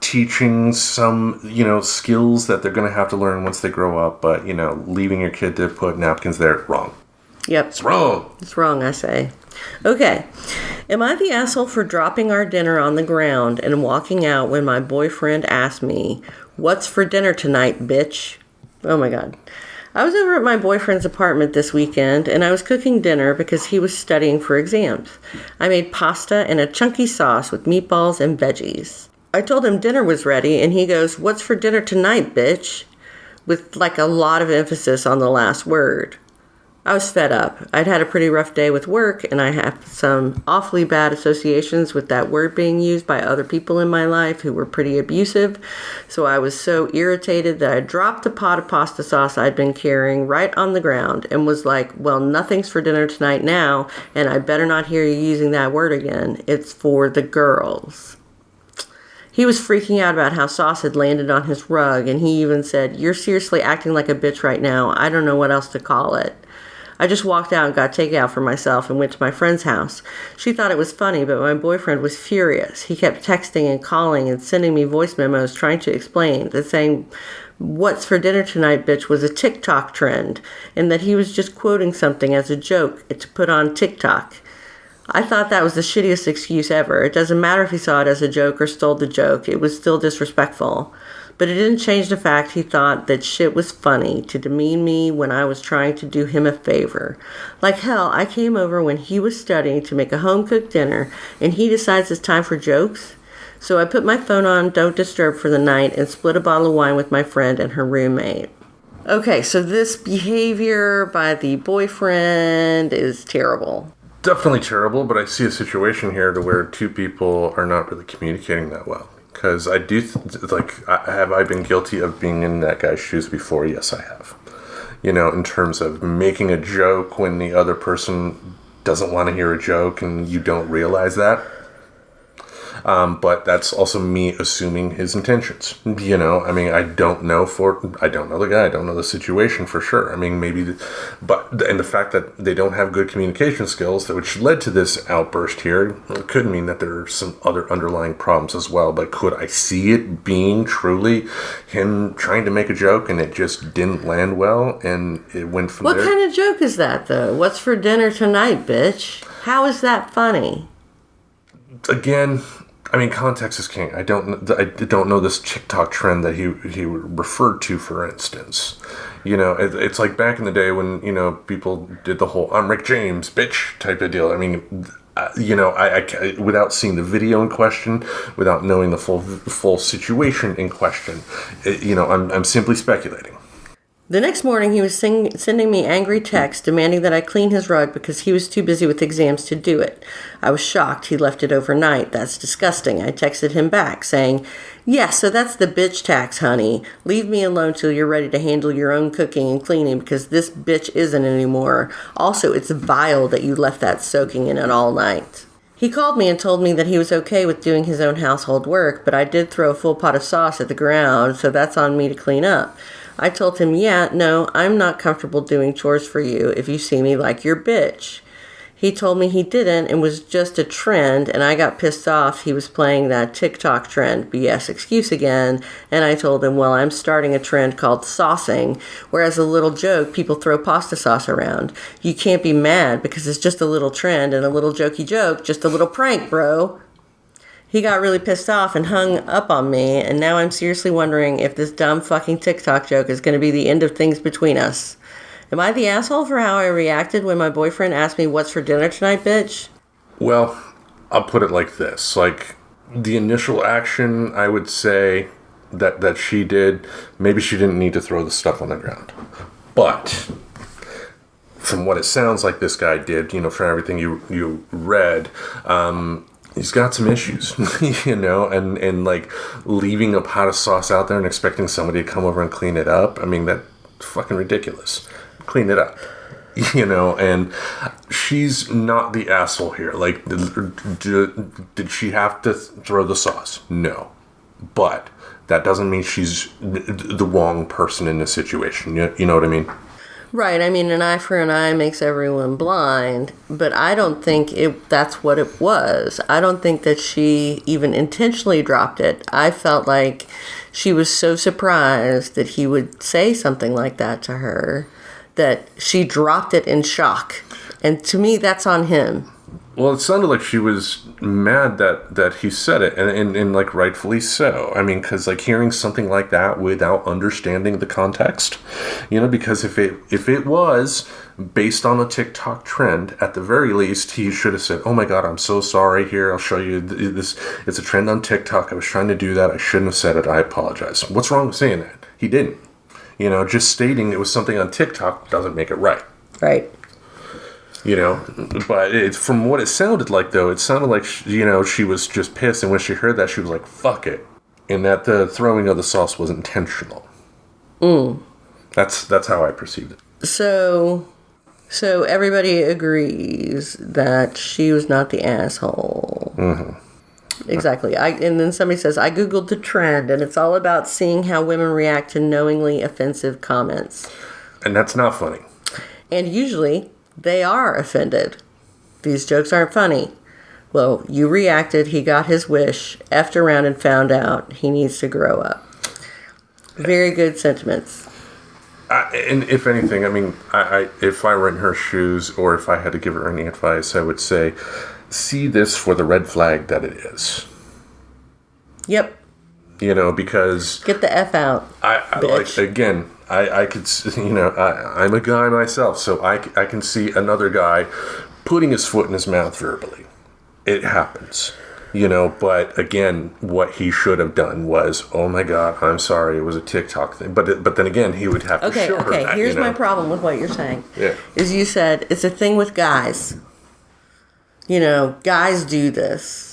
teaching some, skills that they're going to have to learn once they grow up. But, leaving your kid to put napkins there, wrong. Yep. It's wrong. It's wrong, I say. Okay. Am I the asshole for dropping our dinner on the ground and walking out when my boyfriend asked me, "What's for dinner tonight, bitch?" Oh, my God. I was over at my boyfriend's apartment this weekend, and I was cooking dinner because he was studying for exams. I made pasta and a chunky sauce with meatballs and veggies. I told him dinner was ready, and he goes, "What's for dinner tonight, bitch?" with like a lot of emphasis on the last word. I was fed up. I'd had a pretty rough day with work, and I have some awfully bad associations with that word being used by other people in my life who were pretty abusive. So I was so irritated that I dropped the pot of pasta sauce I'd been carrying right on the ground and was like, "Well, nothing's for dinner tonight now, and I better not hear you using that word again. It's for the girls." He was freaking out about how sauce had landed on his rug, and he even said, "You're seriously acting like a bitch right now. I don't know what else to call it." I just walked out and got takeout for myself and went to my friend's house. She thought it was funny, but my boyfriend was furious. He kept texting and calling and sending me voice memos trying to explain that saying, "What's for dinner tonight, bitch," was a TikTok trend, and that he was just quoting something as a joke to put on TikTok. I thought that was the shittiest excuse ever. It doesn't matter if he saw it as a joke or stole the joke. It was still disrespectful. But it didn't change the fact he thought that shit was funny to demean me when I was trying to do him a favor. Like hell, I came over when he was studying to make a home-cooked dinner, and he decides it's time for jokes? So I put my phone on Don't Disturb for the night and split a bottle of wine with my friend and her roommate. Okay, so this behavior by the boyfriend is terrible. Definitely terrible, but I see a situation here to where two people are not really communicating that well. Because I do, have I been guilty of being in that guy's shoes before? Yes, I have. You know, in terms of making a joke when the other person doesn't want to hear a joke and you don't realize that. But that's also me assuming his intentions. You know, I mean, I don't know the guy, I don't know the situation for sure. I mean, and the fact that they don't have good communication skills, which led to this outburst here, could mean that there are some other underlying problems as well. But could I see it being truly him trying to make a joke and it just didn't land well and it went from there? What kind of joke is that, though? What's for dinner tonight, bitch? How is that funny? Again, I mean, context is king. I don't know this TikTok trend that he referred to, for instance. You know, it's like back in the day when, you know, people did the whole "I'm Rick James, bitch" type of deal. I mean, you know, I without seeing the video in question, without knowing the full situation in question, you know, I'm simply speculating. The next morning, he was sending me angry texts demanding that I clean his rug because he was too busy with exams to do it. I was shocked he left it overnight. That's disgusting. I texted him back saying, "Yeah, so that's the bitch tax, honey. Leave me alone till you're ready to handle your own cooking and cleaning because this bitch isn't anymore. Also, it's vile that you left that soaking in it all night." He called me and told me that he was okay with doing his own household work, but I did throw a full pot of sauce at the ground, so that's on me to clean up. I told him, yeah, no, I'm not comfortable doing chores for you if you see me like your bitch. He told me he didn't and was just a trend, and I got pissed off he was playing that TikTok trend BS excuse again, and I told him, well, I'm starting a trend called saucing, where as a little joke, people throw pasta sauce around. You can't be mad because it's just a little trend and a little jokey joke, just a little prank, bro. He got really pissed off and hung up on me, and now I'm seriously wondering if this dumb fucking TikTok joke is going to be the end of things between us. Am I the asshole for how I reacted when my boyfriend asked me what's for dinner tonight, bitch? Well, I'll put it like this. Like, the initial action, I would say, that she did, maybe she didn't need to throw the stuff on the ground. But from what it sounds like this guy did, you know, from everything you read, he's got some issues, you know, and like leaving a pot of sauce out there and expecting somebody to come over and clean it up. I mean, that's fucking ridiculous. Clean it up, you know, and she's not the asshole here. Like, did she have to throw the sauce? No. But that doesn't mean she's the wrong person in this situation. You know what I mean? Right, I mean, an eye for an eye makes everyone blind, but I don't think that's what it was. I don't think that she even intentionally dropped it. I felt like she was so surprised that he would say something like that to her that she dropped it in shock. And to me, that's on him. Well, it sounded like she was mad that he said it, and like rightfully so. I mean, because like hearing something like that without understanding the context, you know, because if it was based on a TikTok trend, at the very least, he should have said, "Oh my God, I'm so sorry. Here, I'll show you this. It's a trend on TikTok. I was trying to do that. I shouldn't have said it. I apologize." What's wrong with saying that? He didn't. You know, just stating it was something on TikTok doesn't make it right. Right. You know, but from what it sounded like, though, it sounded like, you know, she was just pissed. And when she heard that, she was like, fuck it. And that the throwing of the sauce was intentional. That's how I perceived it. So everybody agrees that she was not the asshole. Mm-hmm. Exactly. And then somebody says, I Googled the trend, and it's all about seeing how women react to knowingly offensive comments. And that's not funny. And usually, they are offended. These jokes aren't funny. Well, you reacted, he got his wish, effed around and found out he needs to grow up. Very good sentiments. And if anything, I mean, I if I were in her shoes, or if I had to give her any advice, I would say, see this for the red flag that it is. Yep. You know, because Get the F out. I like, again, I could, you know, I'm a guy myself, so I can see another guy putting his foot in his mouth verbally. It happens, you know, but again, what he should have done was, oh my God, I'm sorry, it was a TikTok thing. But then again, he would have to show her that, Here's you know? my problem with what you're saying. Yeah. Is you said it's a thing with guys. You know, guys do this.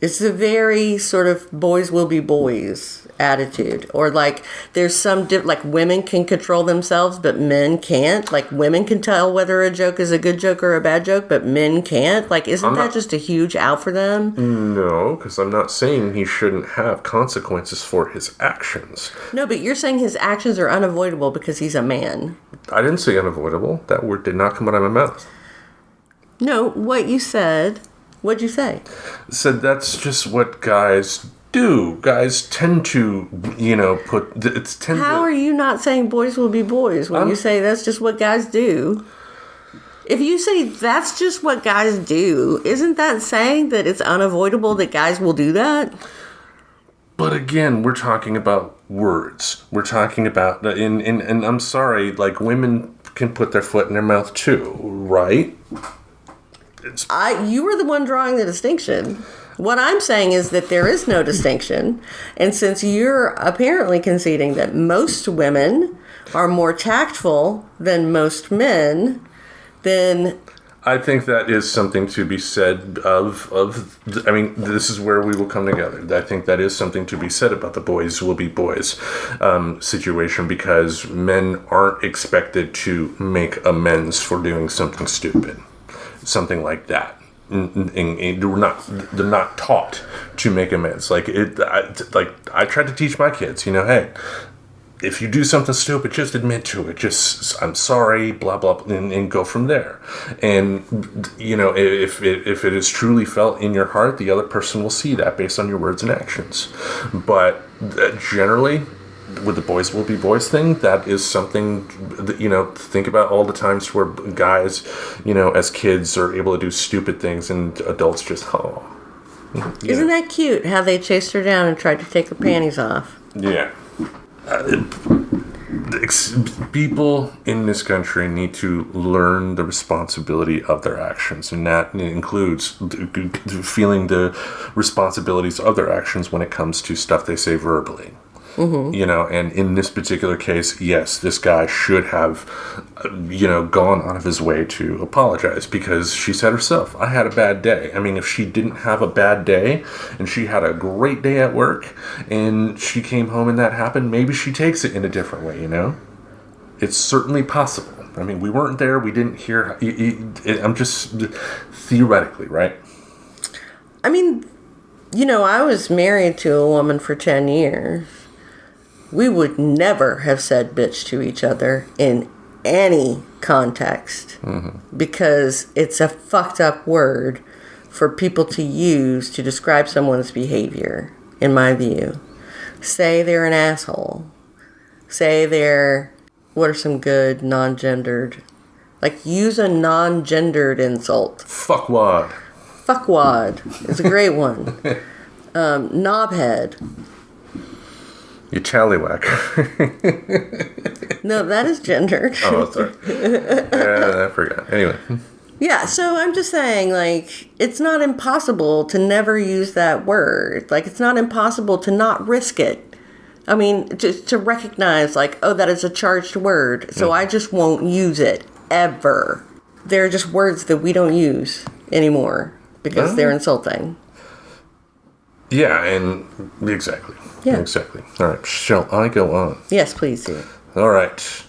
It's a very sort of boys will be boys attitude. Or like there's some, like women can control themselves, but men can't. Like women can tell whether a joke is a good joke or a bad joke, but men can't. Like isn't that just a huge out for them? No, because I'm not saying he shouldn't have consequences for his actions. No, but you're saying his actions are unavoidable because he's a man. I didn't say unavoidable. That word did not come out of my mouth. No, what you said, what'd you say? Said that's just what guys do. Guys tend to, you know, How are you not saying boys will be boys when you say that's just what guys do? If you say that's just what guys do, isn't that saying that it's unavoidable that guys will do that? But again, we're talking about words. We're talking about, and I'm sorry, like women can put their foot in their mouth too, right? You were the one drawing the distinction. What I'm saying is that there is no distinction. And since you're apparently conceding that most women are more tactful than most men, then I think that is something to be said I mean, this is where we will come together. I think that is something to be said about the boys will be boys situation, because men aren't expected to make amends for doing something stupid. Something like that. They're not taught to make amends. Like I tried to teach my kids, you know, hey, if you do something stupid, just admit to it. Just, I'm sorry, blah, blah, blah, and go from there. And, you know, if it is truly felt in your heart, the other person will see that based on your words and actions. But generally, with the boys will be boys thing, that is something that, you know, think about all the times where guys, you know, as kids are able to do stupid things and adults just, Isn't that cute how they chased her down and tried to take her panties off? Yeah. People in this country need to learn the responsibility of their actions, and that includes feeling the responsibilities of their actions when it comes to stuff they say verbally. Mm-hmm. You know, and in this particular case, yes, this guy should have, you know, gone out of his way to apologize, because she said herself, I had a bad day. I mean, if she didn't have a bad day and she had a great day at work and she came home and that happened, maybe she takes it in a different way, you know? It's certainly possible. I mean, we weren't there. We didn't hear. I'm just theoretically, right? I mean, you know, I was married to a woman for 10 years. We would never have said bitch to each other in any context, because it's a fucked up word for people to use to describe someone's behavior, in my view. Say they're an asshole. Say they're, what are some good non-gendered? Like, use a non-gendered insult. Fuckwad. Fuckwad is a great one. Knobhead. You tallywhacker. No, that is gendered. Oh, sorry. Yeah, I forgot. Anyway. Yeah, so I'm just saying, like, it's not impossible to never use that word. Like, it's not impossible to not risk it. I mean, just to recognize, like, oh, that is a charged word, so I just won't use it, ever. They're just words that we don't use anymore because they're insulting. Yeah, and exactly. Yeah. Exactly. All right, shall I go on? Yes, please do. All right.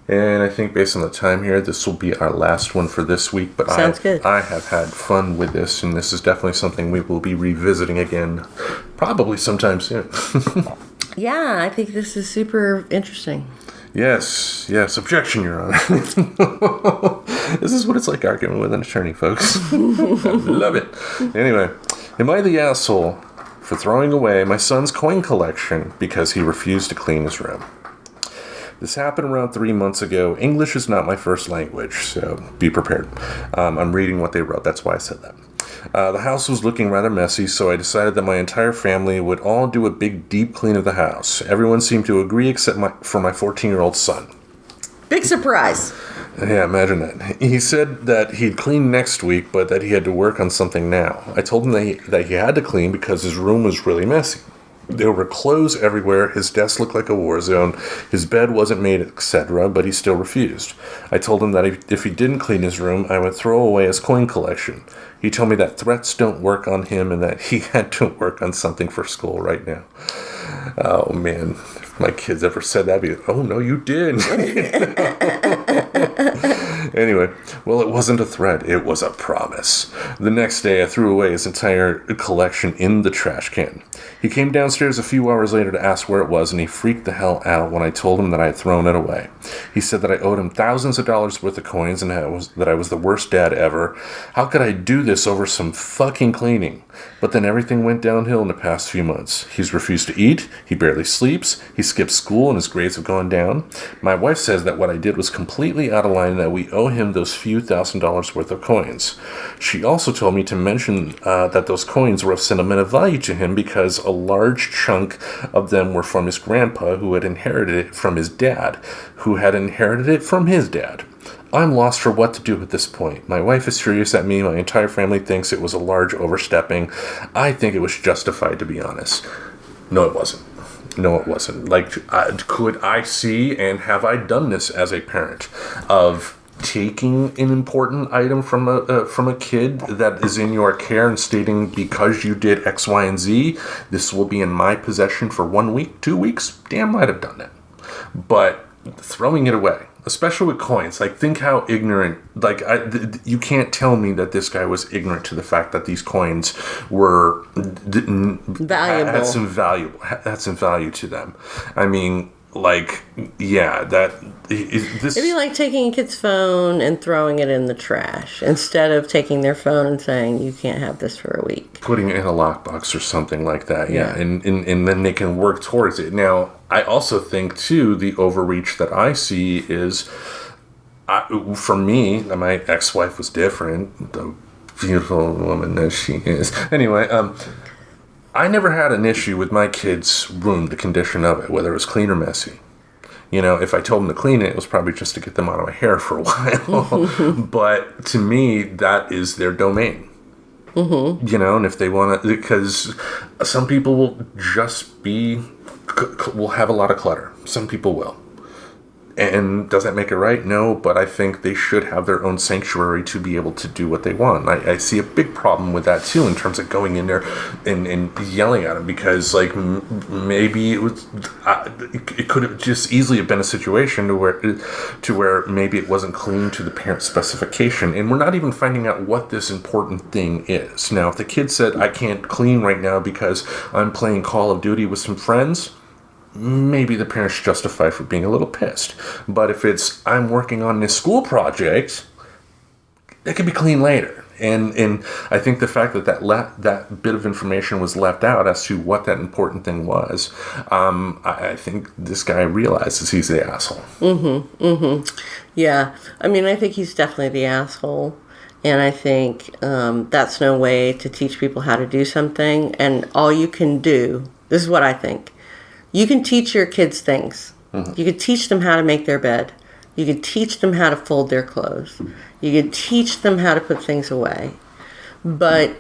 And I think based on the time here, this will be our last one for this week. But Sounds good. I have had fun with this, and this is definitely something we will be revisiting again, probably sometime soon. Yeah, I think this is super interesting. Yes. Objection, Your Honor. This is what it's like arguing with an attorney, folks. I love it. Anyway, am I the asshole for throwing away my son's coin collection because he refused to clean his room? This happened around 3 months ago. English is not my first language, so be prepared. I'm reading what they wrote. That's why I said that. The house was looking rather messy, so I decided that my entire family would all do a big deep clean of the house. Everyone seemed to agree except for my 14-year-old son. Big surprise. Yeah, imagine that. He said that he'd clean next week, but that he had to work on something now. I told him that he had to clean because his room was really messy. There were clothes everywhere, his desk looked like a war zone, his bed wasn't made, etc., but he still refused. I told him that if he didn't clean his room, I would throw away his coin collection. He told me that threats don't work on him and that he had to work on something for school right now. Oh, man. If my kids ever said that, I'd be like, oh, no, you did. Anyway, well, it wasn't a threat. It was a promise. The next day, I threw away his entire collection in the trash can. He came downstairs a few hours later to ask where it was, and he freaked the hell out when I told him that I had thrown it away. He said that I owed him thousands of dollars worth of coins and that I was the worst dad ever. How could I do this over some fucking cleaning? But then everything went downhill in the past few months. He's refused to eat, he barely sleeps, he skips school and his grades have gone down. My wife says that what I did was completely out of line and that we owe him those few $1,000s worth of coins. She also told me to mention that those coins were of sentimental value to him because a large chunk of them were from his grandpa who had inherited it from his dad, who had inherited it from his dad. I'm lost for what to do at this point. My wife is furious at me. My entire family thinks it was a large overstepping. I think it was justified, to be honest. No, it wasn't. No, it wasn't. Like, could I see, and have I done this as a parent, of taking an important item from a kid that is in your care and stating, because you did X, Y, and Z, this will be in my possession for 1 week, 2 weeks? Damn right I've done that. But throwing it away, especially with coins, like, think how ignorant, like, you can't tell me that this guy was ignorant to the fact that these coins were valuable. Had some value to them. I mean, like, yeah, this... It'd be like taking a kid's phone and throwing it in the trash instead of taking their phone and saying, you can't have this for a week. Putting it in a lockbox or something like that, yeah. And then they can work towards it. Now, I also think, too, the overreach that I see is, for me, my ex-wife was different, the beautiful woman that she is. Anyway, I never had an issue with my kid's room, the condition of it, whether it was clean or messy. You know, if I told them to clean it, it was probably just to get them out of my hair for a while. But to me, that is their domain. Mm-hmm. You know, and if they want to, because some people will just will have a lot of clutter. Some people will. And does that make it right? No, but I think they should have their own sanctuary to be able to do what they want. I see a big problem with that, too, in terms of going in there and yelling at them, because, like, maybe it could have just easily have been a situation to where maybe it wasn't clean to the parent's specification, and we're not even finding out what this important thing is. Now, if the kid said, I can't clean right now because I'm playing Call of Duty with some friends, maybe the parent's justified for being a little pissed. But if it's, I'm working on this school project, it can be clean later. And I think the fact that bit of information was left out as to what that important thing was, I think this guy realizes he's the asshole. Mm-hmm. Mm-hmm. Yeah. I mean, I think he's definitely the asshole. And I think that's no way to teach people how to do something. And all you can do, this is what I think. You can teach your kids things. Mm-hmm. You can teach them how to make their bed. You can teach them how to fold their clothes. You can teach them how to put things away. But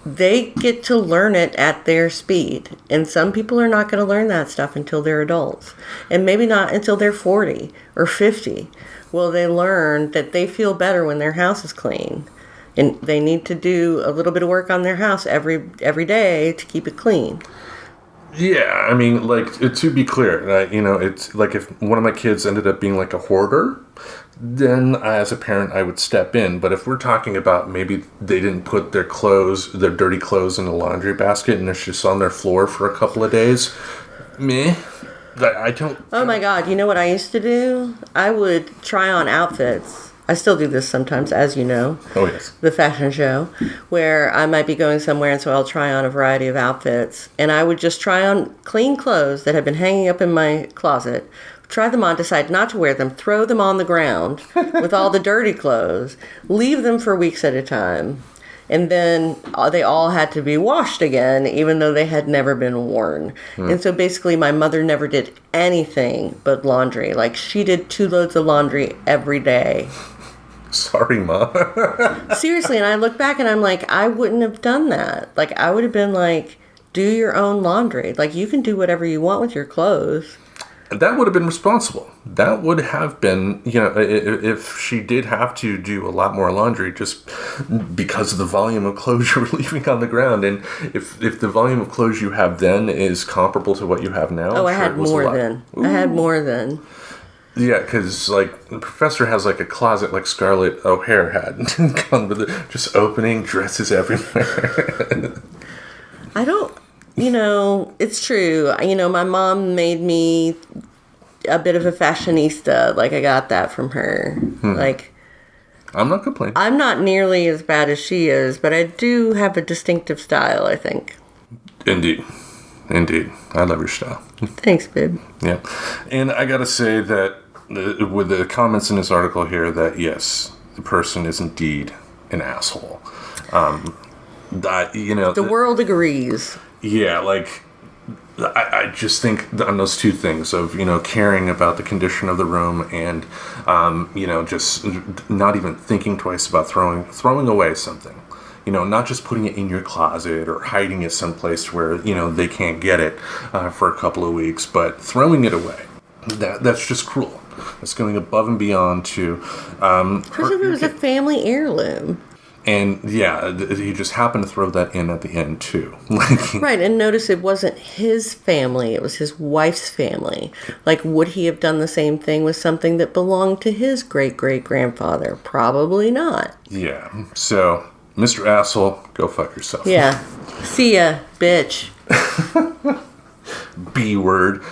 they get to learn it at their speed. And some people are not going to learn that stuff until they're adults. And maybe not until they're 40 or 50. Will they learn that they feel better when their house is clean. And they need to do a little bit of work on their house every day to keep it clean. Yeah, I mean, like, to be clear, you know, it's like if one of my kids ended up being like a hoarder, then as a parent, I would step in. But if we're talking about maybe they didn't put their dirty clothes in the laundry basket and it's just on their floor for a couple of days, I don't... Oh my God, you know what I used to do? I would try on outfits. I still do this sometimes, as you know. Oh, yes. The fashion show, where I might be going somewhere, and so I'll try on a variety of outfits. And I would just try on clean clothes that had been hanging up in my closet, try them on, decide not to wear them, throw them on the ground with all the dirty clothes, leave them for weeks at a time, And then they all had to be washed again, even though they had never been worn. And so basically my mother never did anything but laundry. Like, she did 2 loads of laundry every day. Sorry, Ma. Seriously, and I look back and I'm like, I wouldn't have done that. Like, I would have been like, do your own laundry. Like, you can do whatever you want with your clothes. That would have been responsible. That would have been, if she did have to do a lot more laundry just because of the volume of clothes you were leaving on the ground. And if the volume of clothes you have then is comparable to what you have now. Oh, I had more then. I had more then. Yeah, because, like, the professor has, like, a closet like Scarlett O'Hara had. With it, just opening dresses everywhere. I don't... it's true. My mom made me a bit of a fashionista. Like, I got that from her. Like, I'm not complaining. I'm not nearly as bad as she is, but I do have a distinctive style, I think. Indeed. I love your style. Thanks, babe. Yeah. And I gotta say that with the comments in this article here, that yes, the person is indeed an asshole. The world agrees. Yeah, like, I just think on those 2 things of, caring about the condition of the room and, just not even thinking twice about throwing away something. Not just putting it in your closet or hiding it someplace where, they can't get it for a couple of weeks, but throwing it away. That's just cruel. That's going above and beyond to... Especially if it was a family heirloom. And, yeah, he just happened to throw that in at the end, too. Right, and notice it wasn't his family, it was his wife's family. Like, would he have done the same thing with something that belonged to his great-great-grandfather? Probably not. Yeah, so, Mr. Asshole, go fuck yourself. Yeah. See ya, bitch. B-word.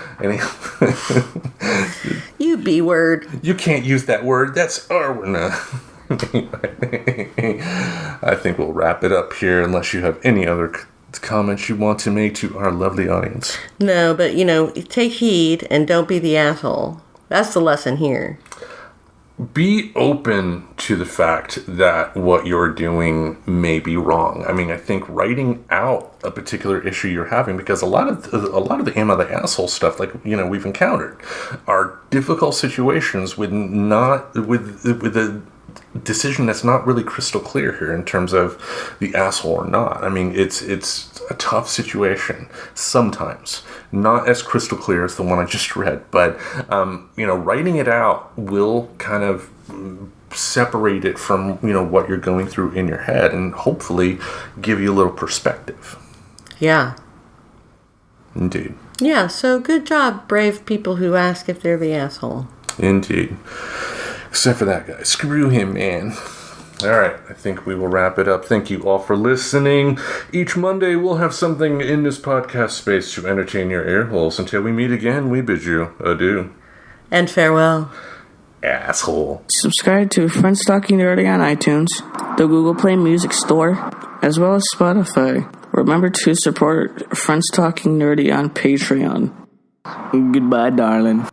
You B-word. You can't use that word, that's our word. I think we'll wrap it up here unless you have any other comments you want to make to our lovely audience. No, but, take heed and don't be the asshole. That's the lesson here. Be open to the fact that what you're doing may be wrong. I mean, I think writing out a particular issue you're having, because a lot of the am I the asshole stuff, like, we've encountered, are difficult situations with a decision that's not really crystal clear here in terms of the asshole or not. I mean, it's a tough situation sometimes, not as crystal clear as the one I just read, but writing it out will kind of separate it from what you're going through in your head and hopefully give you a little perspective. Yeah. Indeed. Yeah, so good job, brave people who ask if they're the asshole. Indeed. Except for that guy. Screw him, man. Alright, I think we will wrap it up. Thank you all for listening. Each Monday we'll have something in this podcast space to entertain your ear holes. Until we meet again, we bid you adieu. And farewell. Asshole. Subscribe to Friends Talking Nerdy on iTunes, the Google Play Music Store, as well as Spotify. Remember to support Friends Talking Nerdy on Patreon. Goodbye, darling.